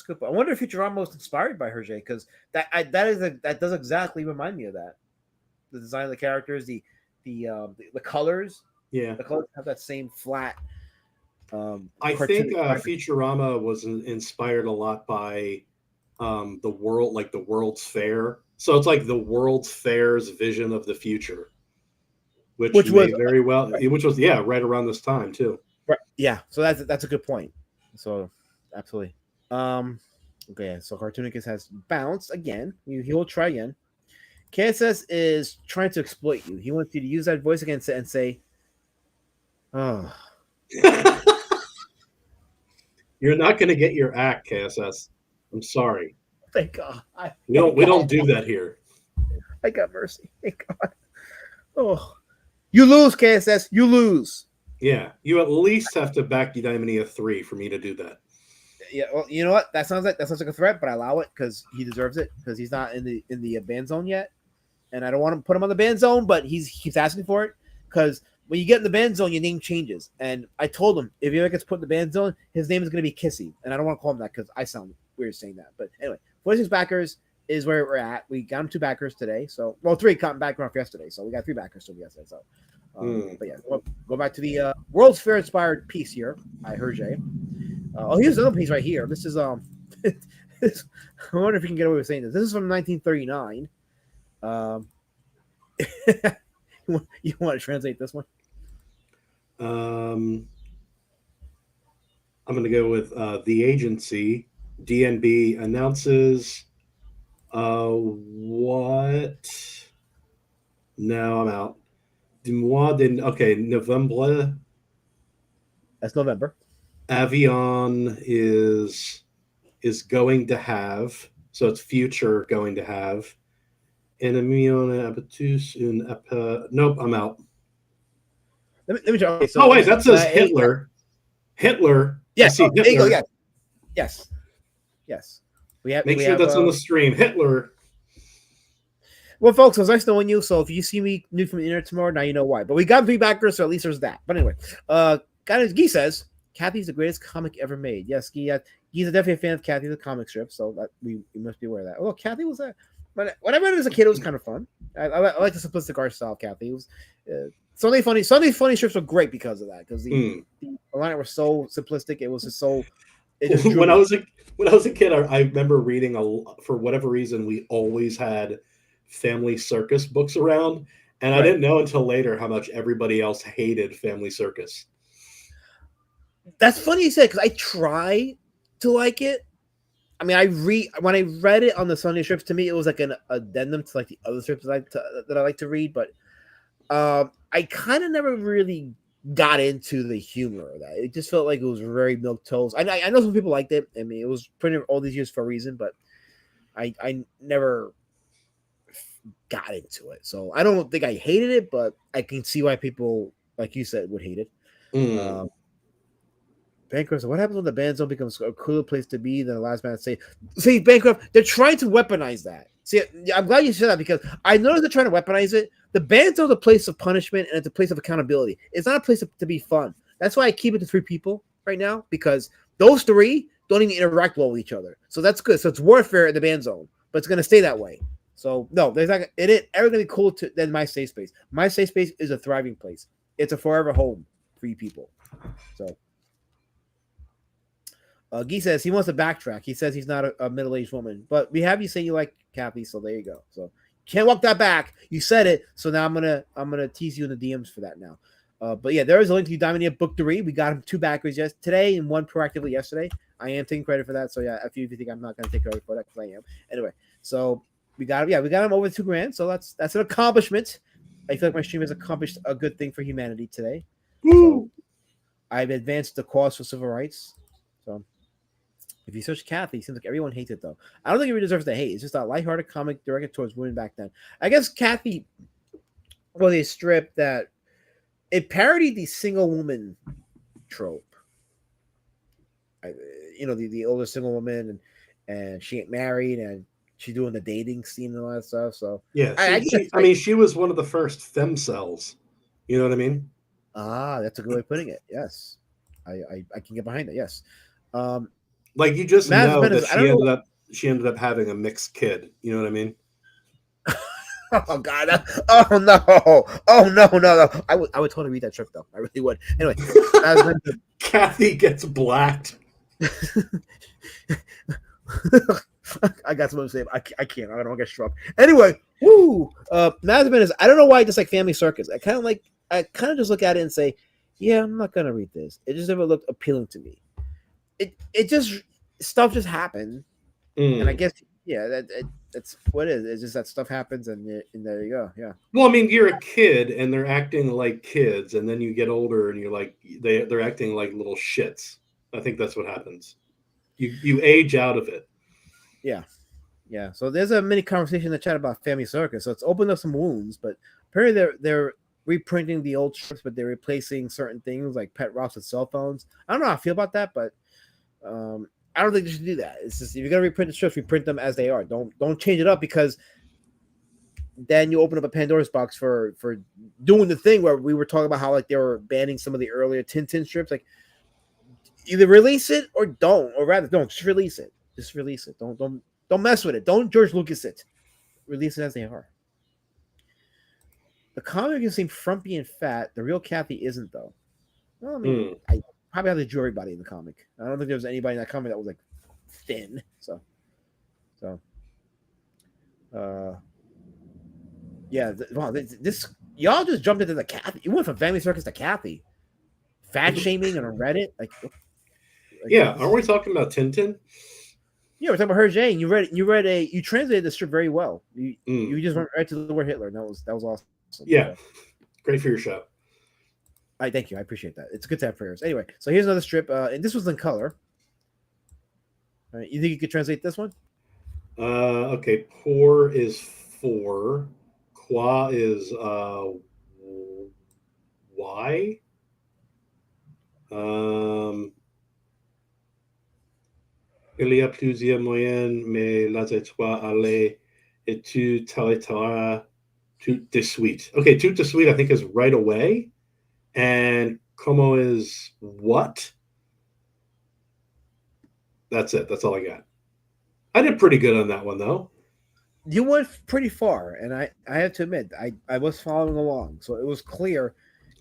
good. I wonder if Futurama was inspired by Herge because that does exactly remind me of that. The design of the characters, the colors. Yeah, the colors have that same flat. I think Futurama was inspired a lot by the world, like the World's Fair. So it's like the World's Fair's vision of the future, which was very well, right. Which was right around this time too. Right. Yeah. So that's a good point. So absolutely. Okay. So Cartoonicus has bounced again. He will try again. KSS is trying to exploit you. He wants you to use that voice again and say, "Oh." You're not going to get your act, KSS. I'm sorry. Thank God. We don't do that here. I got mercy. Thank God. Oh, You lose, KSS. You lose. Yeah, you at least have to back Eudaimonia 3 for me to do that. Yeah, well, you know what? That sounds like a threat, but I allow it because he deserves it because he's not in the ban zone yet, and I don't want to put him on the ban zone, but he keeps asking for it because when you get in the ban zone, your name changes. And I told him if he ever gets put in the ban zone, his name is going to be Kissy, and I don't want to call him that because I sound weird saying that. But anyway, 46 backers is where we're at. We got him 2 backers today, so 3 got back off yesterday, so we got 3 backers still yesterday. So. But yeah, go back to the World's Fair inspired piece here by Herge. Here's another piece right here. This is I wonder if you can get away with saying this. This is from 1939. You want to translate this one? I'm going to go with the agency. DNB announces what? No, I'm out. November. That's November. Avion is going to have, so it's future going to have. Nope, I'm out. Let me try. Okay, so, wait, that says Hitler. Hitler. Yes, Hitler. There you go. Yes. Make sure that's on the stream. Hitler. Well, folks, it was nice knowing you. So if you see me new from the internet tomorrow, now you know why. But we got 3 backers, so at least there's that. But anyway, Guy says Kathy's the greatest comic ever made. Yes, he's definitely a fan of Kathy the comic strip, so that we must be aware of that. Although Kathy was that, but when I read it as a kid, it was kind of fun. I like the simplistic art style. Kathy it was Sunday funny strips were great because of that. Because the line were so simplistic. It was just so. When I was a kid, I remember reading for whatever reason we always had Family Circus books around, and I didn't know until later how much everybody else hated Family Circus. That's funny you said because I try to like it. I mean, when I read it on the Sunday strips, to me it was like an addendum to like the other strips that I like to read. But I kind of never really got into the humor of that. It just felt like it was very milquetoast. I know some people liked it. I mean, it was printed all these years for a reason, but I never got into it. So I don't think I hated it, but I can see why people, like you said, would hate it. Bancroft, what happens when the ban zone becomes a cooler place to be than the last man to say? See, Bancroft, they're trying to weaponize that. See, I'm glad you said that because I know they're trying to weaponize it. The ban zone is a place of punishment and it's a place of accountability. It's not a place to be fun. That's why I keep it to 3 people right now because those 3 don't even interact well with each other. So that's good. So it's warfare in the ban zone, but it's going to stay that way. So no, there's not. It ain't ever gonna be cool than my safe space. My safe space is a thriving place. It's a forever home for you people. So, Guy says he wants to backtrack. He says he's not a middle-aged woman, but we have you say you like Kathy, so there you go. So can't walk that back. You said it, so now I'm gonna tease you in the DMs for that now. But yeah, there is a link to Eudaimonia book 3. We got him 2 backers today and 1 proactively yesterday. I am taking credit for that. So yeah, if you think I'm not gonna take credit for that, because I am. Anyway, so. We got him over $2,000, so that's an accomplishment. I feel like my stream has accomplished a good thing for humanity today. So I've advanced the cause for civil rights. So if you search Kathy, it seems like everyone hates it though. I don't think it really deserves to hate. It's just a lighthearted comic directed towards women back then. I guess Kathy was a strip that it parodied the single woman trope. The older single woman and she ain't married and she's doing the dating scene and all that stuff. So yeah, she was one of the first femcells. You know what I mean? That's a good way of putting it. Yes, I can get behind it. Yes, like you just know that she ended up having a mixed kid. You know what I mean? Oh God! Oh no! I would totally read that strip though. I really would. Anyway, Kathy gets blacked. I got something to say. I can't. I don't want to get struck. Anyway, woo. Mazman is. I don't know why I just like Family Circus. I kind of just look at it and say, yeah, I'm not gonna read this. It just never looked appealing to me. It just stuff just happened, and I guess that's what it is. It's just that stuff happens, and there you go. Yeah. Well, I mean, you're a kid, and they're acting like kids, and then you get older, and you're like they're acting like little shits. I think that's what happens. You age out of it. Yeah. So there's a mini conversation in the chat about Family Circus. So it's opened up some wounds, but apparently they're reprinting the old strips, but they're replacing certain things like pet rocks with cell phones. I don't know how I feel about that, but I don't think they should do that. It's just if you're gonna reprint the strips, reprint them as they are. Don't change it up because then you open up a Pandora's box for doing the thing where we were talking about how like they were banning some of the earlier TinTin strips. Like either release it or don't, or rather don't just release it. Just release it. Don't mess with it. Don't George Lucas it. Release it as they are. The comic can seem frumpy and fat. The real Kathy isn't though. Well, I mean, I probably have the jury body in the comic. I don't think there was anybody in that comic that was like thin. So, yeah. Wow, this y'all just jumped into the Kathy. You went from Family Circus to Kathy. Fat shaming on Reddit, like yeah. Aren't we talking about TinTin? Yeah, we're talking about Herge. And you translated the strip very well. You just went right to the word Hitler. And that was awesome. Yeah, great for your show. I thank you. I appreciate that. It's good to have prayers. Anyway, so here's another strip, and this was in color. All right, you think you could translate this one? Okay. Pour is 4. Qua is Y. Il y a plusieurs moyens, mais laisse-toi aller et tu t'arrêteras tout de suite. Okay, tout de suite I think is right away. And como is what? That's it. That's all I got. I did pretty good on that one, though. You went pretty far, and I have to admit, I was following along, so it was clear,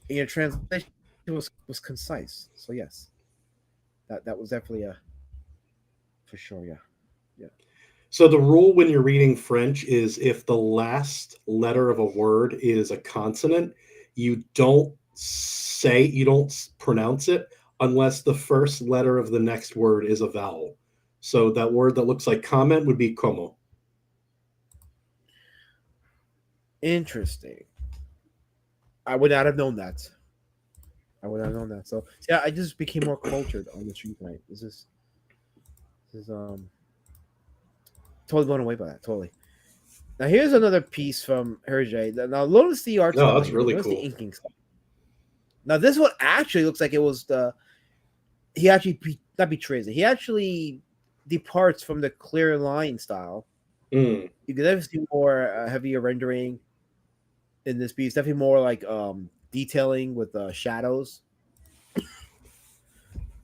and your translation was concise. So yes, that was definitely for sure. Yeah. So the rule when you're reading French is if the last letter of a word is a consonant, you don't pronounce it unless the first letter of the next word is a vowel. So that word that looks like comment would be como. Interesting. I would not have known that. So yeah, I just became more cultured on the street night. This is totally blown away by that. Totally. Now here's another piece from Herge. Now notice the art. No, that's really notice cool. The inking stuff. Now this one actually looks like it was he actually not betrays it. He actually departs from the clear line style. You can definitely see more heavier rendering in this piece. Definitely more like detailing with shadows.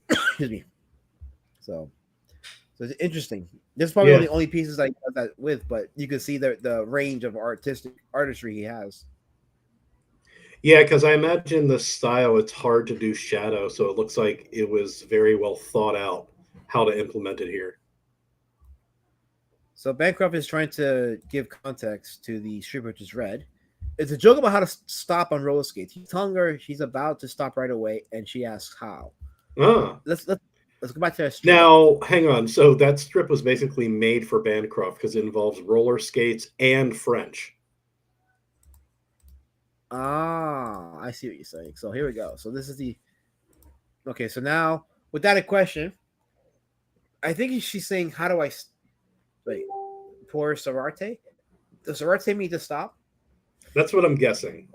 Excuse me. So it's interesting. This is probably one of the only pieces I got that with, but you can see the range of artistry he has. Yeah, because I imagine the style, it's hard to do shadow, so it looks like it was very well thought out how to implement it here. So Bancroft is trying to give context to the strip, which is red. It's a joke about how to stop on roller skates. He's telling her she's about to stop right away, and she asks how. Let's go back to that strip. Now, hang on. So that strip was basically made for Bancroft because it involves roller skates and French. Ah, I see what you're saying. So here we go. So this is the... Okay, so now, without a question, I think she's saying, how do I... Wait, pour Sorarte? Does Sorarte mean to stop? That's what I'm guessing.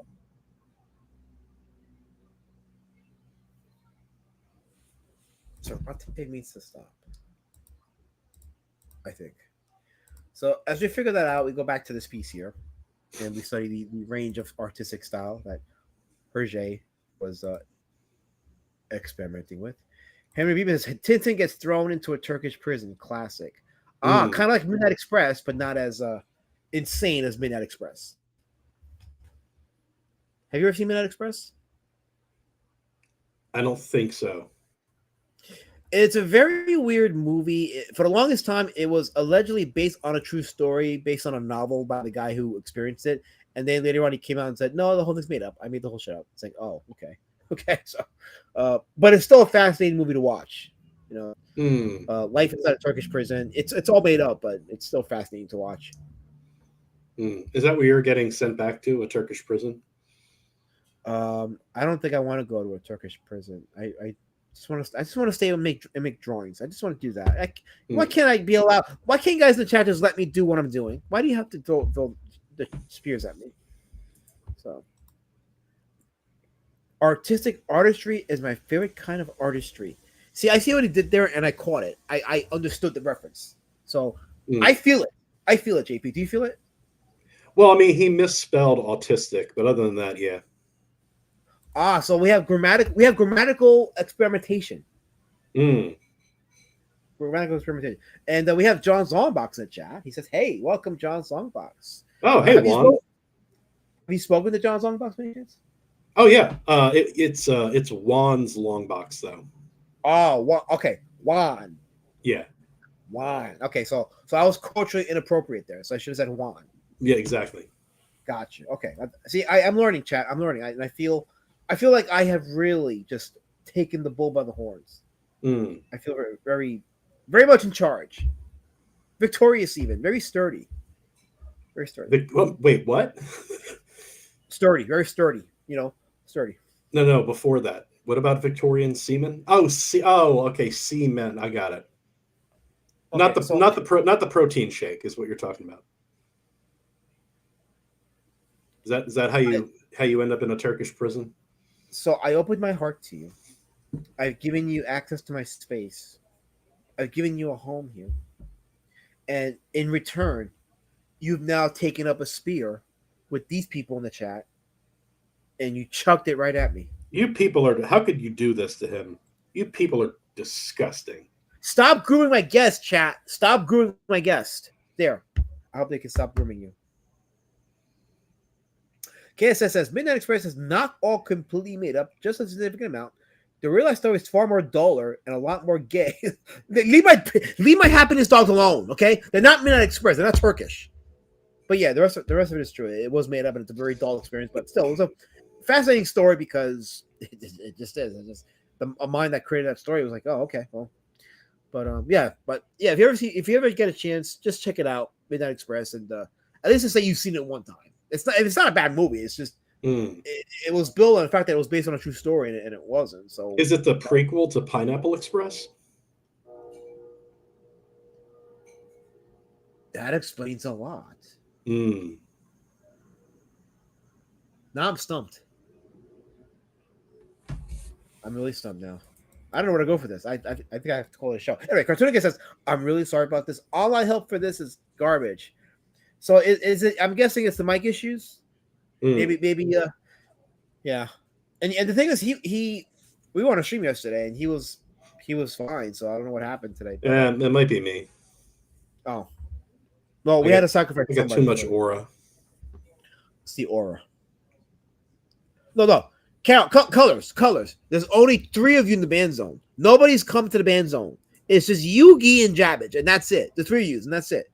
Sorarte means to stop. I think. So as we figure that out, we go back to this piece here, and we study the range of artistic style that Herge was experimenting with. Henry Beeman says, TinTin gets thrown into a Turkish prison. Classic. Kind of like Midnight Express, but not as insane as Midnight Express. Have you ever seen Midnight Express? I don't think so. It's a very weird movie. For the longest time, it was allegedly based on a true story, based on a novel by the guy who experienced it. And then later on, he came out and said, no, the whole thing's made up. I made the whole shit up. It's like, oh, okay. Okay. So, but it's still a fascinating movie to watch. You know, life inside a Turkish prison. It's all made up, but it's still fascinating to watch. Is that where you're getting sent back to, a Turkish prison? I don't think I want to go to a Turkish prison. I just want to stay and make drawings. I just want to do that. Why can't I be allowed? Why can't you guys in the chat just let me do what I'm doing? Why do you have to throw the spears at me? So Artistic artistry is my favorite kind of artistry. See, I see what he did there, and I caught it. I understood the reference. So Mm. I feel it. I feel it, JP. Do you feel it? Well, I mean, he misspelled autistic, but other than that, yeah. So we have grammatical experimentation. Mm. Grammatical experimentation. And we have John Zongbox in the chat. He says, "Hey, welcome, John Zongbox." Oh, hey, Juan. Have you spoken to John Zongbox by any chance? Oh, yeah. It's Juan's long box, though. Oh, okay. Juan. Yeah. Juan. Okay, so I was culturally inappropriate there, so I should have said Juan. Yeah, exactly. Gotcha. Okay. See, I'm learning, chat. I'm learning. I feel like I have really just taken the bull by the horns. Mm. I feel very, very, very much in charge. Victorious, even very sturdy. Very sturdy. Wait, what? Sturdy. Very sturdy. You know, sturdy. No. Before that, what about Victorian semen? Oh, okay, semen. I got it. Okay, not the protein shake is what you're talking about. Is that how you end up in a Turkish prison? So I opened my heart to you. I've given you access to my space. I've given you a home here. And in return, you've now taken up a spear with these people in the chat, and you chucked it right at me. You people are. How could you do this to him? You people are disgusting. Stop grooming my guest, chat. Stop grooming my guest. There. I hope they can stop grooming you. KSS says Midnight Express is not all completely made up, just a significant amount. The real life story is far more duller and a lot more gay. leave my happiness dogs alone, okay? They're not Midnight Express. They're not Turkish. But yeah, the rest of it is true. It was made up, and it's a very dull experience. But still, it was a fascinating story because it just is. It just a mind that created that story was like, oh, okay, well. But yeah, if you ever get a chance, just check it out, Midnight Express, and at least to say you've seen it one time. It's not a bad movie. It's just it was built on the fact that it was based on a true story, and it wasn't. So is it the prequel to Pineapple Express? That explains a lot. Mm. Now I'm stumped. I'm really stumped now. I don't know where to go for this. I think I have to call it a show. Anyway, Cartoonica says, I'm really sorry about this. All I help for this is garbage. So is it? I'm guessing it's the mic issues. Maybe. Yeah. And the thing is, we were on a stream yesterday, and he was fine. So I don't know what happened today. It might be me. Oh. Well, we had to sacrifice. I got too much aura. It's the aura. No. Count colors. There's only 3 of you in the band zone. Nobody's come to the band zone. It's just Yugi and Jabbage, and that's it. The 3 of you, and that's it.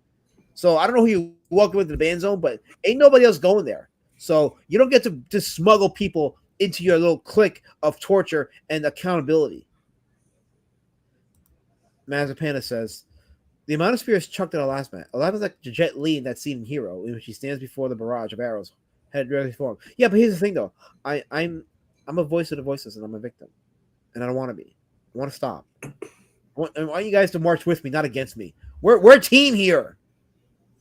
So I don't know who you welcome into the band zone, but ain't nobody else going there. So you don't get to smuggle people into your little clique of torture and accountability. Mazapana says, the amount of spears chucked at our last match. A lot is like Jet Li in that scene in Hero, in which he stands before the barrage of arrows headed directly for him. Yeah, but here's the thing, though. I'm a voice of the voiceless, and I'm a victim. And I don't want to be. I want to stop. I want you guys to march with me, not against me. We're a team here.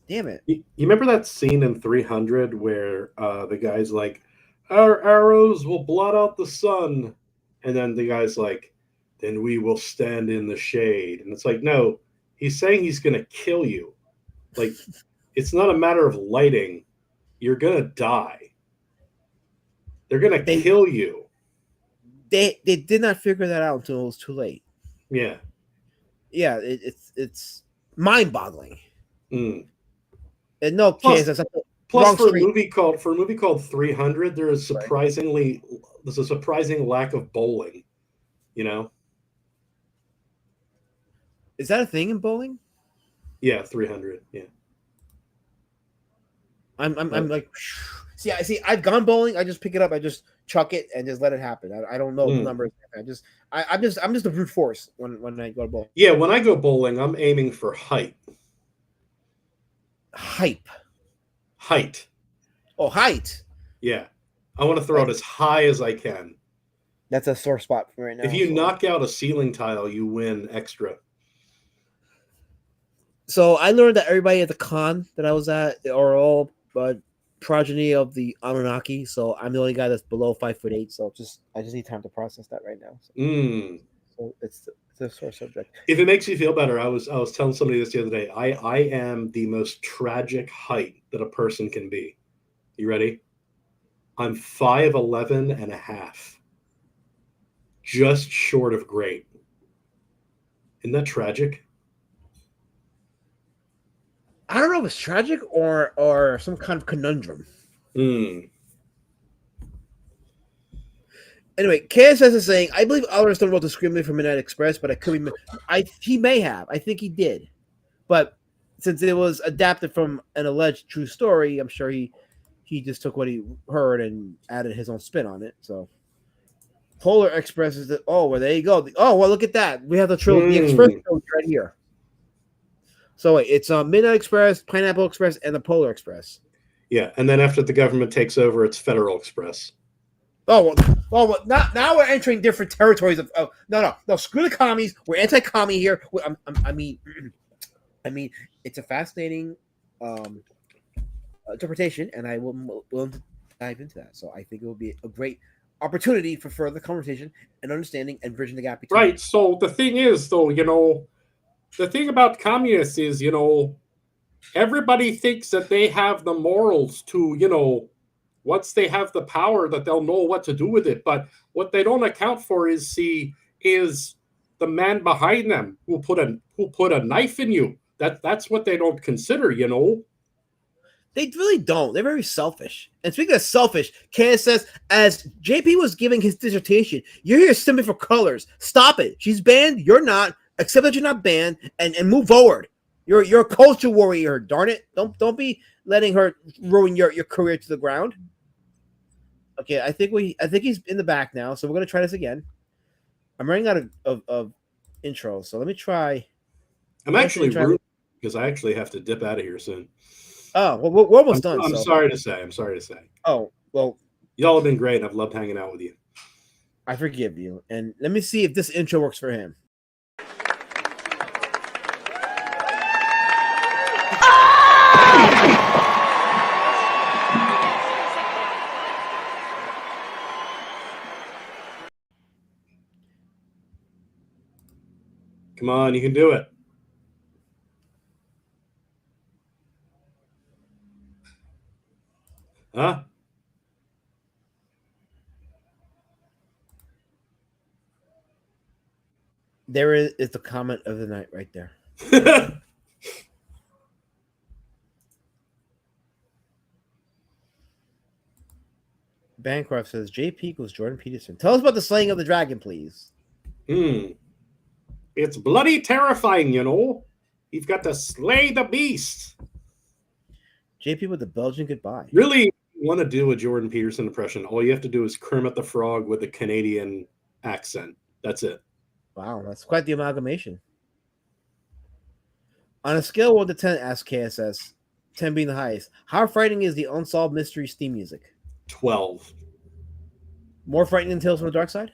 Damn it. You remember that scene in 300 where the guy's like, our arrows will blot out the sun. And then the guy's like, then we will stand in the shade. And it's like, no, he's saying he's going to kill you. Like, it's not a matter of lighting. You're going to die. They're going to kill you. They did not figure that out until it was too late. Yeah. Yeah, it's mind-boggling. Mm. And no kids. Plus, for a movie called 300, there's a surprising lack of bowling. You know, is that a thing in bowling? Yeah, 300. Yeah, I'm like, see, I've gone bowling. I just pick it up, I just chuck it, and just let it happen. I don't know the numbers. I'm just a brute force when I go to bowling. Yeah, when I go bowling, I'm aiming for height. Height. Oh, height. Yeah. I want to throw it as high as I can. That's a sore spot for me right now. If you knock out a ceiling tile, you win extra. So I learned that everybody at the con that I was at are all progeny of the Anunnaki, so I'm the only guy that's below 5'8". So I just need time to process that right now. So it's a sore subject. If it makes you feel better, I was telling somebody this the other day. I am the most tragic height that a person can be. You ready? I'm 5'11 and a half, just short of great. Isn't that tragic? I don't know if it's tragic or some kind of conundrum. Anyway, KSS is saying, I believe Outliers wrote the screenplay for Midnight Express, but I could be. He may have. I think he did, but since it was adapted from an alleged true story, I'm sure he just took what he heard and added his own spin on it. So, Polar Express is well, there you go. Well, look at that. We have the trilogy, the Express trilogy right here. So wait, it's Midnight Express, Pineapple Express, and the Polar Express. Yeah, and then after the government takes over, it's Federal Express. Well, now we're entering different territories of no. Screw the commies. We're anti-commie here. I mean, it's a fascinating interpretation, and I will willing to dive into that. So I think it will be a great opportunity for further conversation and understanding and bridging the gap between. Right. So the thing is, though, the thing about communists is, everybody thinks that they have the morals to, once they have the power, that they'll know what to do with it. But what they don't account for is the man behind them who put a knife in you. That's what they don't consider, They really don't. They're very selfish. And speaking of selfish, KSS, as JP was giving his dissertation, you're here simply for colors. Stop it. She's banned. You're not. Accept that you're not banned and move forward. You're a culture warrior. Darn it! Don't be letting her ruin your career to the ground. Okay, I think he's in the back now, so we're gonna try this again. I'm running out of intros, so let me try. I'm actually rude because I actually have to dip out of here soon. Oh, well, we're almost done. I'm sorry to say. Oh, well, y'all have been great. I've loved hanging out with you. I forgive you. And let me see if this intro works for him. Come on, you can do it. Huh? There is the comment of the night right there. Bancroft says, JP equals Jordan Peterson. Tell us about the slaying of the dragon, please. It's bloody terrifying, You've got to slay the beast. JP with the Belgian goodbye. Really want to do a Jordan Peterson impression? All you have to do is Kermit the Frog with a Canadian accent. That's it. Wow, that's quite the amalgamation. On a scale of 1 to 10, asks KSS, 10 being the highest, how frightening is the Unsolved Mysteries theme music? 12. More frightening than Tales from the Dark Side?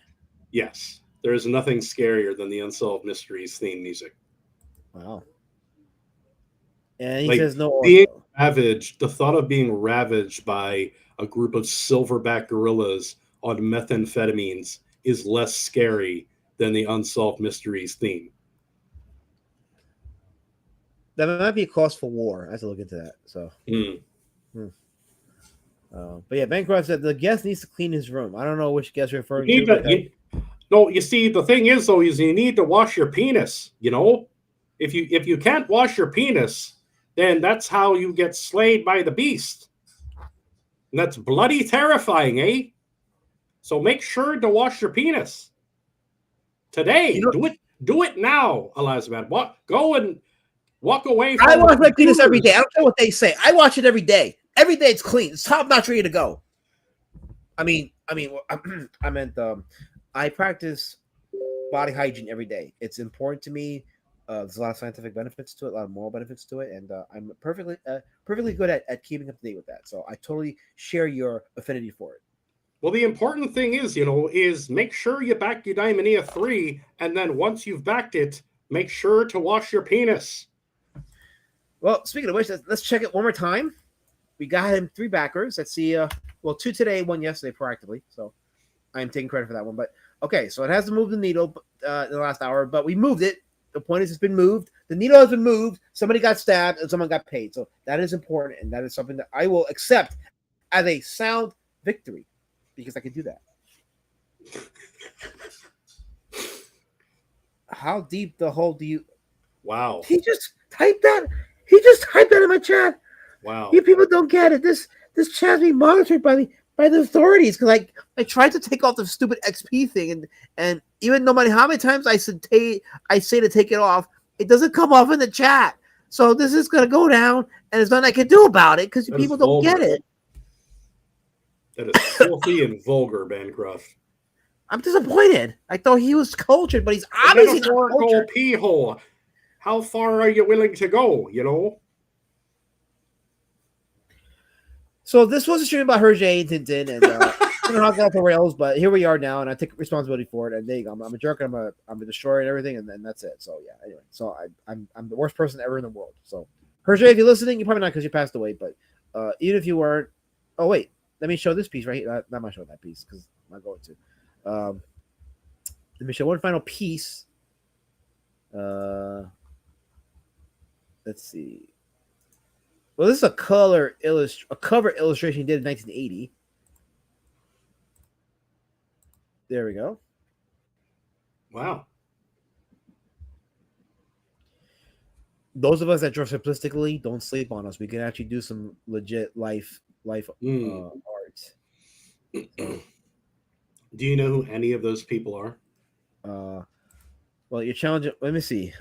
Yes. There is nothing scarier than the Unsolved Mysteries theme music. Wow. And he says no. Being ravaged, the thought of being ravaged by a group of silverback gorillas on methamphetamines is less scary than the Unsolved Mysteries theme. That might be a cause for war. I have to look into that. So, but yeah, Bancroft said the guest needs to clean his room. I don't know which guest you're referring to. No, you see, the thing is, though, is you need to wash your penis. If you can't wash your penis, then that's how you get slayed by the beast. And that's bloody terrifying, eh? So make sure to wash your penis today. Do it now, Elizabeth. Go and walk away from I wash my penis every day. I don't care what they say. I watch it every day. Every day it's clean. It's top notch, ready to go. I meant I practice body hygiene every day. It's important to me. There's a lot of scientific benefits to it, a lot of moral benefits to it, and I'm perfectly good at keeping up to date with that. So I totally share your affinity for it. Well, the important thing is, is make sure you back Eudaimonia 3, and then once you've backed it, make sure to wash your penis. Well, speaking of which, let's check it one more time. we got him 3 backers. Let's see. Well, 2 today, 1 yesterday, proactively. So I am taking credit for that one. But okay, so it has to move the needle in the last hour, but we moved it. The point is, it's been moved. The needle has been moved. Somebody got stabbed, and someone got paid. So that is important, and that is something that I will accept as a sound victory because I can do that. How deep the hole do you? Wow. He just typed that. He just typed that in my chat. Wow. You people don't get it. This chat's being monitored by the authorities because I tried to take off the stupid XP thing and even no matter how many times I say to take it off, it doesn't come off in the chat. So this is gonna go down, and there's nothing I can do about it because people don't get it. That is filthy and vulgar, Bancroft. I'm disappointed. I thought he was cultured, but he's obviously not cultured. Pee hole. How far are you willing to go? You know. So this was a stream about Herge and TinTin, and I don't know how it got off the rails, but here we are now, and I take responsibility for it. And there you go. I'm a jerk. I'm a destroyer and everything, and that's it. So yeah. Anyway, so I'm the worst person ever in the world. So Herge, if you're listening, you're probably not because you passed away, but even if you weren't, oh wait, let me show this piece right here. Not my show that piece because I'm not going to. Let me show one final piece. Let's see. Well, this is a cover illustration he did in 1980. There we go. Wow. Those of us that draw simplistically, don't sleep on us. We can actually do some legit life art. Do you know who any of those people are? Well, you're challenging. Let me see.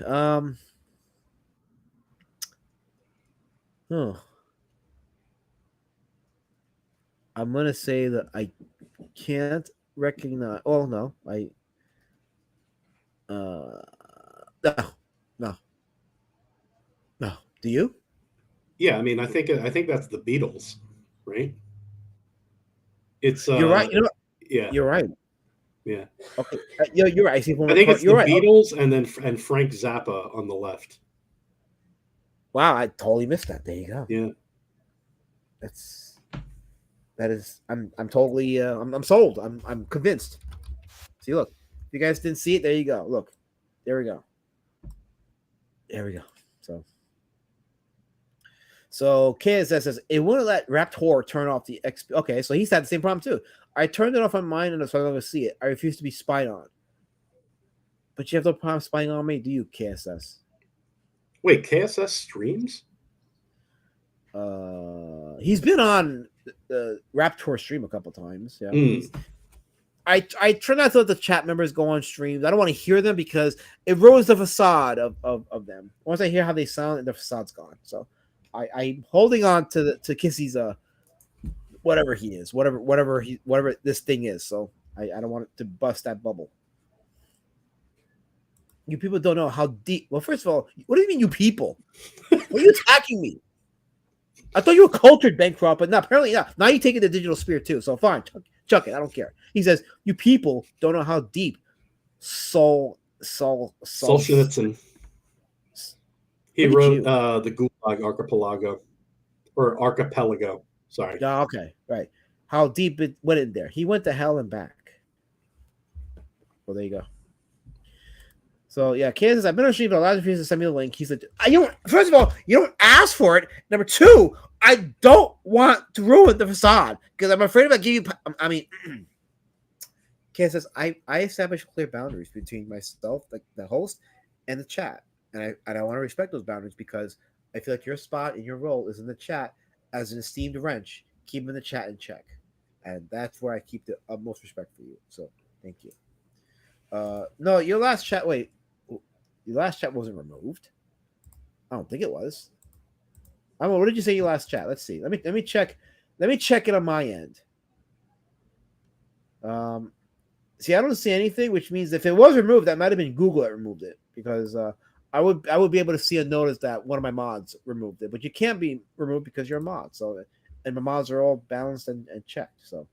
Oh. I'm gonna say that I can't recognize. Oh no, no. Do you? Yeah, I mean, I think that's the Beatles, right? It's you're right. You know, yeah, you're right. Yeah. Okay. You're right. I think it's you're the right. Beatles and Frank Zappa on the left. Wow, I totally missed that. There you go. Yeah. I'm totally I'm sold. I'm convinced. See, look. If you guys didn't see it, there you go. Look. There we go. There we go. So KSS says it wouldn't let Raptor turn off the XP. Okay, so he's had the same problem too. I turned it off on mine and so I'm gonna see it. I refuse to be spied on. But you have no problem spying on me, do you, KSS? Wait, KSS streams? He's been on the Raptor stream a couple times. Yeah. I try not to let the chat members go on streams. I don't want to hear them because it ruins the facade of them. Once I hear how they sound, the facade's gone. So I'm holding on to Kissy's whatever he is, whatever this thing is. So I don't want it to bust that bubble. You people don't know how deep. Well, first of all, what do you mean, you people? Why are you attacking me? I thought you were cultured, Bancroft, but no, apparently not. Now you're taking the digital spear too. So fine, chuck it. I don't care. He says you people don't know how deep Solzhenitsyn. He wrote the Gulag Archipelago, or Archipelago. Sorry. Oh, okay, right. How deep it went in there? He went to hell and back. Well, there you go. So yeah, Kansas. I've been on stream, but a lot of people send me the link. He said, First of all, you don't ask for it. Number two, I don't want to ruin the facade because I'm afraid if I give you. I mean, Kansas. I establish clear boundaries between myself, like the host, and the chat, and I want to respect those boundaries because I feel like your spot and your role is in the chat as an esteemed wrench, keeping the chat in check, and that's where I keep the utmost respect for you. So thank you. No, your last chat. Wait. Your last chat wasn't removed. I don't think it was. I don't know. What did you say your last chat? Let's see. Let me check. Let me check it on my end. See, I don't see anything, which means if it was removed, that might have been Google that removed it because I would be able to see a notice that one of my mods removed it, but you can't be removed because you're a mod. So, and my mods are all balanced and checked. So,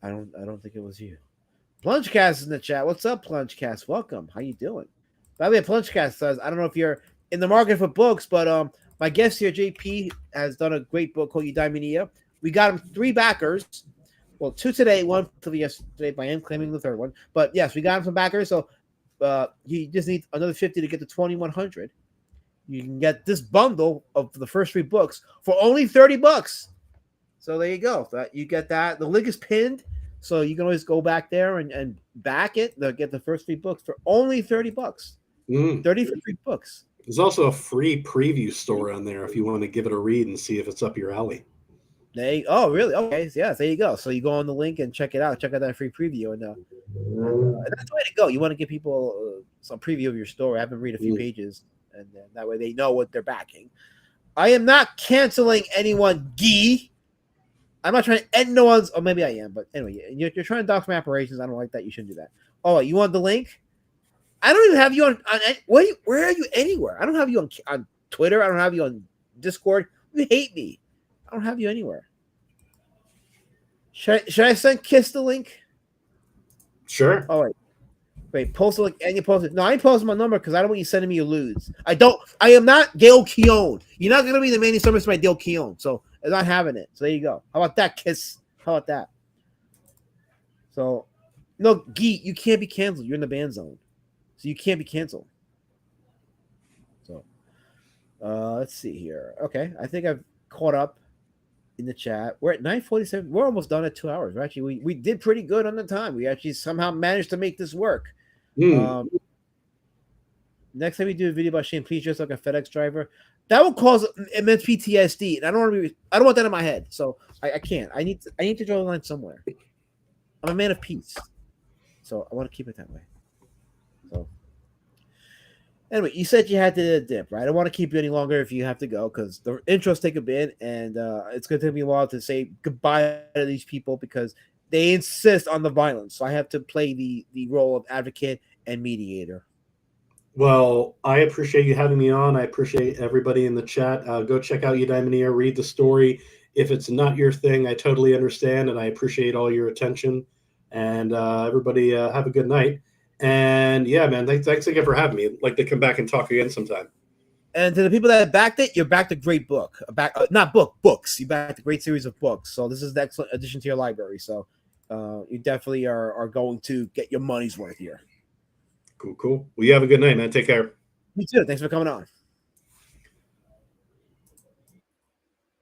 I don't think it was you. Plungecast is in the chat. What's up, Plungecast? Welcome. How you doing? By the way, Plungecast says, I don't know if you're in the market for books, but My guest here, JP, has done a great book called Eudaimonia. We got him 3 backers. Well, 2 today, 1 for yesterday, but I am claiming the 3rd one. But yes, we got him some backers. So he just needs another 50 to get to 2,100. You can get this bundle of the first 3 books for only $30. So there you go. You get that. The link is pinned, so you can always go back there and back it. They'll get the first 3 books for only $30. 30 for 3 books. There's also a free preview store on there if you want to give it a read and see if it's up your alley. Oh, really? Okay. Yeah, there you go. So you go on the link and check it out. Check out that free preview. And that's the way to go. You want to give people some preview of your store. Have them read a few pages, and then that way they know what they're backing. I am not canceling anyone, Guy. I'm not trying to end no one's. Or maybe I am, but anyway, you're trying to dox my operations. I don't like that. You shouldn't do that. Oh, you want the link? I don't even have you on where are you anywhere? I don't have you on Twitter. I don't have you on Discord. You hate me. I don't have you anywhere. Should I send Kiss the link? Sure. Oh wait, post the link and you post it. No, I ain't posting my number because I don't want you sending me your lewds. I am not Gail Keown. You're not gonna be the main service by Gail Keown. So I'm not having it. So there you go. How about that, Kiss? How about that? So no, Guy, you can't be canceled. You're in the ban zone. So you can't be canceled. So let's see here. Okay, I think I've caught up in the chat. We're at 9:47. We're almost done at 2 hours. We're actually we did pretty good on the time. We actually somehow managed to make this work. Next time we do a video about Shane, please dress like a FedEx driver. That will cause immense PTSD, and I don't want that in my head. So I can't. I need to draw the line somewhere. I'm a man of peace, so I want to keep it that way. So anyway, you said you had to dip, right? I don't want to keep you any longer if you have to go because the intros take a bit, and it's going to take me a while to say goodbye to these people because they insist on the violence. So I have to play the role of advocate and mediator. Well, I appreciate you having me on. I appreciate everybody in the chat. Go check out Eudaimonia, read the story. If it's not your thing, I totally understand, and I appreciate all your attention. And everybody have a good night. And yeah, man, thanks again for having me. I'd like to come back and talk again sometime. And to the people that backed it, you're backed a great book. Books. You backed a great series of books. So this is an excellent addition to your library. So you definitely are going to get your money's worth here. Cool. Well, you have a good night, man. Take care. You too. Thanks for coming on.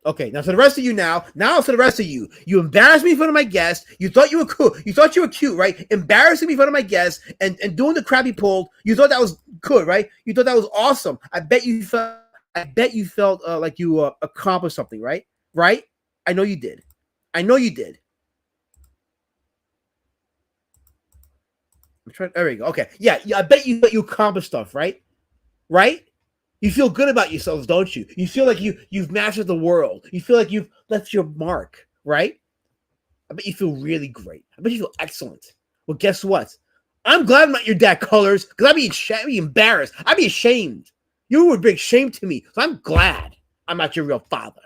Okay, now for the rest of you you embarrassed me in front of my guests. You thought you were cool. You thought you were cute, right? Embarrassing me in front of my guests and doing the crap you pulled. You thought that was good, right? You thought that was awesome. I bet you felt like you accomplished something, right? Right? I know you did. I'm trying. There we go. Okay. Yeah. I bet you accomplished stuff, right? Right? You feel good about yourselves, don't you? You feel like you've mastered the world. You feel like you've left your mark, right? I bet you feel really great. I bet you feel excellent. Well, guess what? I'm glad I'm not your dad, Colors, because I'd be embarrassed. I'd be ashamed. You would bring shame to me. So I'm glad I'm not your real father.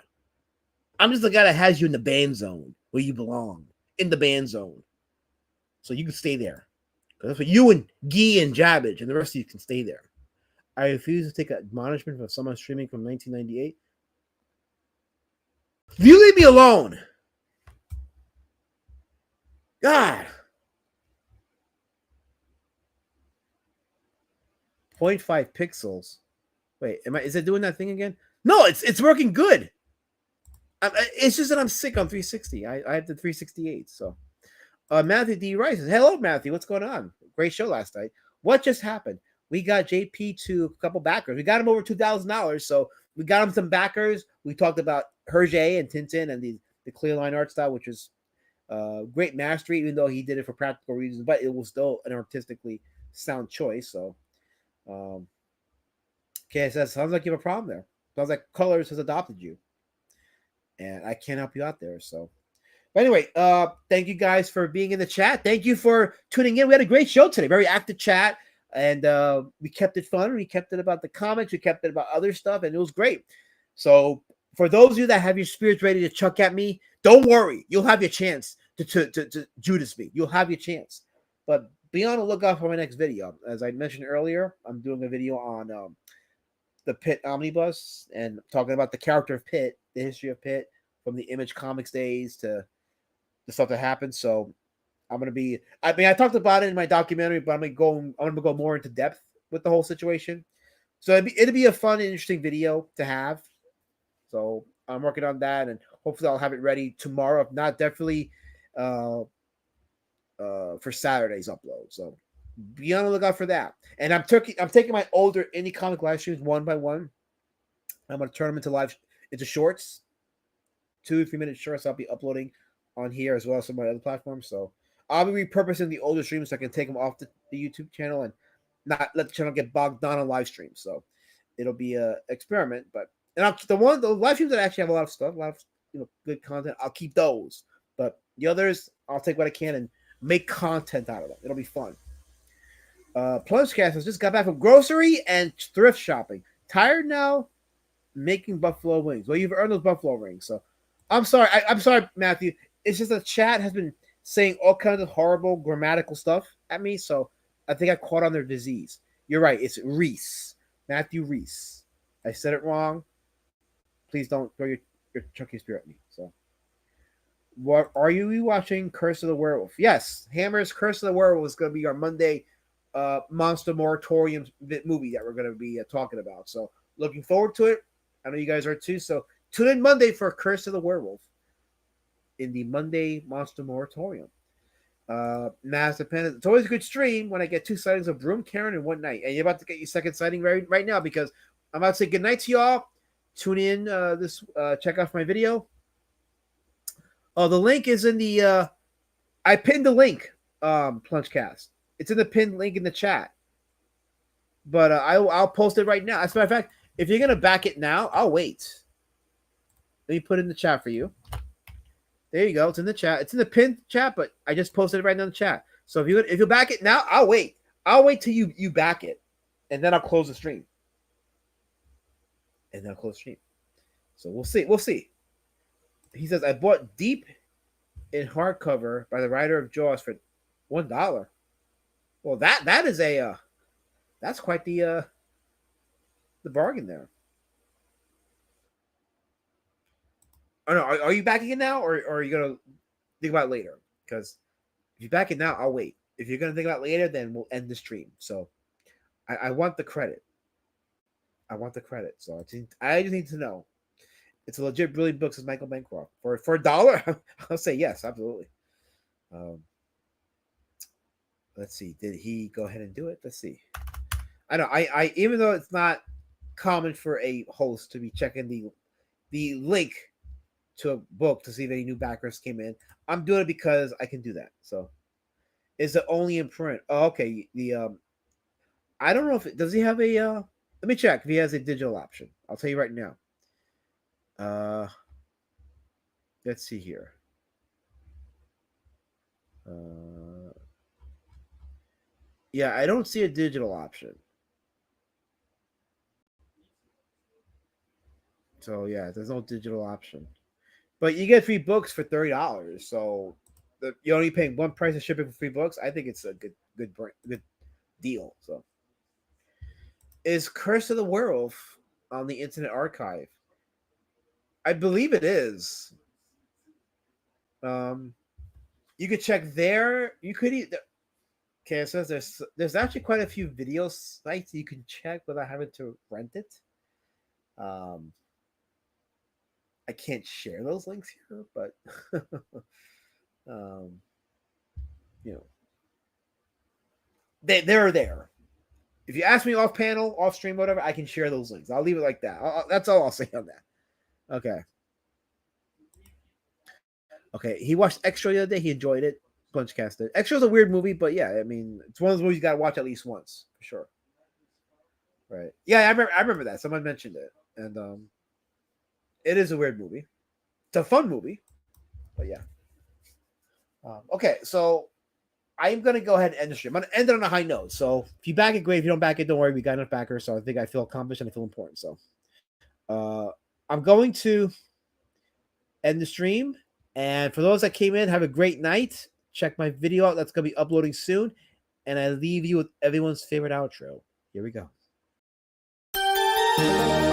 I'm just the guy that has you in the ban zone where you belong, in the ban zone. So you can stay there. That's what you and Guy and Jabbage and the rest of you can stay there. I refuse to take admonishment from someone streaming from 1998. You leave me alone. God. 0.5 pixels. Wait, is it doing that thing again? No, it's working good. It's just that I'm sick on 360. I have the 368. So, Matthew D. Rice says, "Hello, Matthew. What's going on? Great show last night. What just happened? We got JP to a couple backers. We got him over $2,000. So we got him some backers. We talked about Herge and TinTin and the clear line art style, which is great mastery, even though he did it for practical reasons, but it was still an artistically sound choice. So, okay, says sounds like you have a problem there. Sounds like Colors has adopted you, and I can't help you out there. So, but anyway, thank you guys for being in the chat. Thank you for tuning in. We had a great show today, very active chat. And we kept it fun. We kept it about the comics. We kept it about other stuff, and it was great. So for those of you that have your spirits ready to chuck at me, don't worry. You'll have your chance to Judas me. You'll have your chance. But be on the lookout for my next video. As I mentioned earlier, I'm doing a video on the Pitt omnibus and talking about the character of Pitt, the history of Pitt from the Image Comics days to the stuff that happened. So I'm gonna be. I mean, I talked about it in my documentary, but I'm gonna go more into depth with the whole situation. So it'd be a fun, interesting video to have. So I'm working on that, and hopefully I'll have it ready tomorrow. If not, definitely for Saturday's upload. So be on the lookout for that. And I'm taking my older indie comic live streams one by one. I'm gonna turn them into shorts, 2-3 minute shorts. I'll be uploading on here as well as some of my other platforms. So I'll be repurposing the older streams so I can take them off the YouTube channel and not let the channel get bogged down on live streams. So it'll be a experiment, but the live streams that actually have a lot of stuff, a lot of good content, I'll keep those. But the others, I'll take what I can and make content out of them. It'll be fun. Plungecast has just got back from grocery and thrift shopping. Tired now making buffalo wings. Well, you've earned those buffalo rings. So I'm sorry. I'm sorry, Matthew. It's just the chat has been saying all kinds of horrible grammatical stuff at me. So I think I caught on their disease. You're right. It's Reese. Matthew Reese. I said it wrong. Please don't throw your Chucky spear at me. So, what are you watching? Curse of the Werewolf. Yes, Hammer's Curse of the Werewolf is going to be our Monday Monster Moratorium movie that we're going to be talking about. So, looking forward to it. I know you guys are too. So, tune in Monday for Curse of the Werewolf in the Monday Monster Moratorium. Master Pen. It's always a good stream when I get 2 sightings of Broom Karen in one night. And you're about to get your second sighting right now because I'm about to say good night to y'all. Tune in check out my video. Oh, the link is in the I pinned the link, Plungecast. It's in the pinned link in the chat. But I'll post it right now. As a matter of fact, if you're gonna back it now, I'll wait. Let me put it in the chat for you. There you go. It's in the chat. It's in the pinned chat, but I just posted it right now in the chat. So if you back it now, I'll wait. I'll wait till you back it, and then I'll close the stream. And then I'll close the stream. So we'll see. We'll see. He says, I bought Deep in hardcover by the writer of Jaws for $1. Well, that is that's quite the bargain there. Oh no, are you backing it now, or are you gonna think about it later? Because if you back it now, I'll wait. If you're gonna think about it later, then we'll end the stream. So I want the credit. I want the credit. So I just need to know. It's a legit brilliant book, says Michael Bancroft. For $1, I'll say yes, absolutely. Let's see. Did he go ahead and do it? Let's see. I know. I even though it's not common for a host to be checking the link to a book to see if any new backers came in, I'm doing it because I can do that. So is it only in print? Oh, okay. I don't know if does he have a let me check if he has a digital option. I'll tell you right now. Let's see here. Yeah, I don't see a digital option. So yeah, there's no digital option. But you get free books for $30. So you're only paying one price of shipping for free books. I think it's a good deal. So is Curse of the Werewolf on the Internet Archive? I believe it is. You could check there. You could okay, it says there's actually quite a few video sites you can check without having to rent it. I can't share those links here, but they're there. If you ask me off panel, off stream, whatever, I can share those links. I'll leave it like that. That's all I'll say on that. Okay. Okay. He watched Extra the other day. He enjoyed it. Plungecast it. Extra's a weird movie, but yeah, I mean, it's one of those movies you got to watch at least once for sure. Right. Yeah, I remember that. Someone mentioned it, and it is a weird movie. It's a fun movie, but yeah. Okay, so I'm gonna go ahead and end the stream. I'm gonna end it on a high note. So if you back it, great. If you don't back it, don't worry. We got enough backers, so I think I feel accomplished and I feel important. So I'm going to end the stream. And for those that came in, have a great night. Check my video out. That's gonna be uploading soon. And I leave you with everyone's favorite outro. Here we go. Thank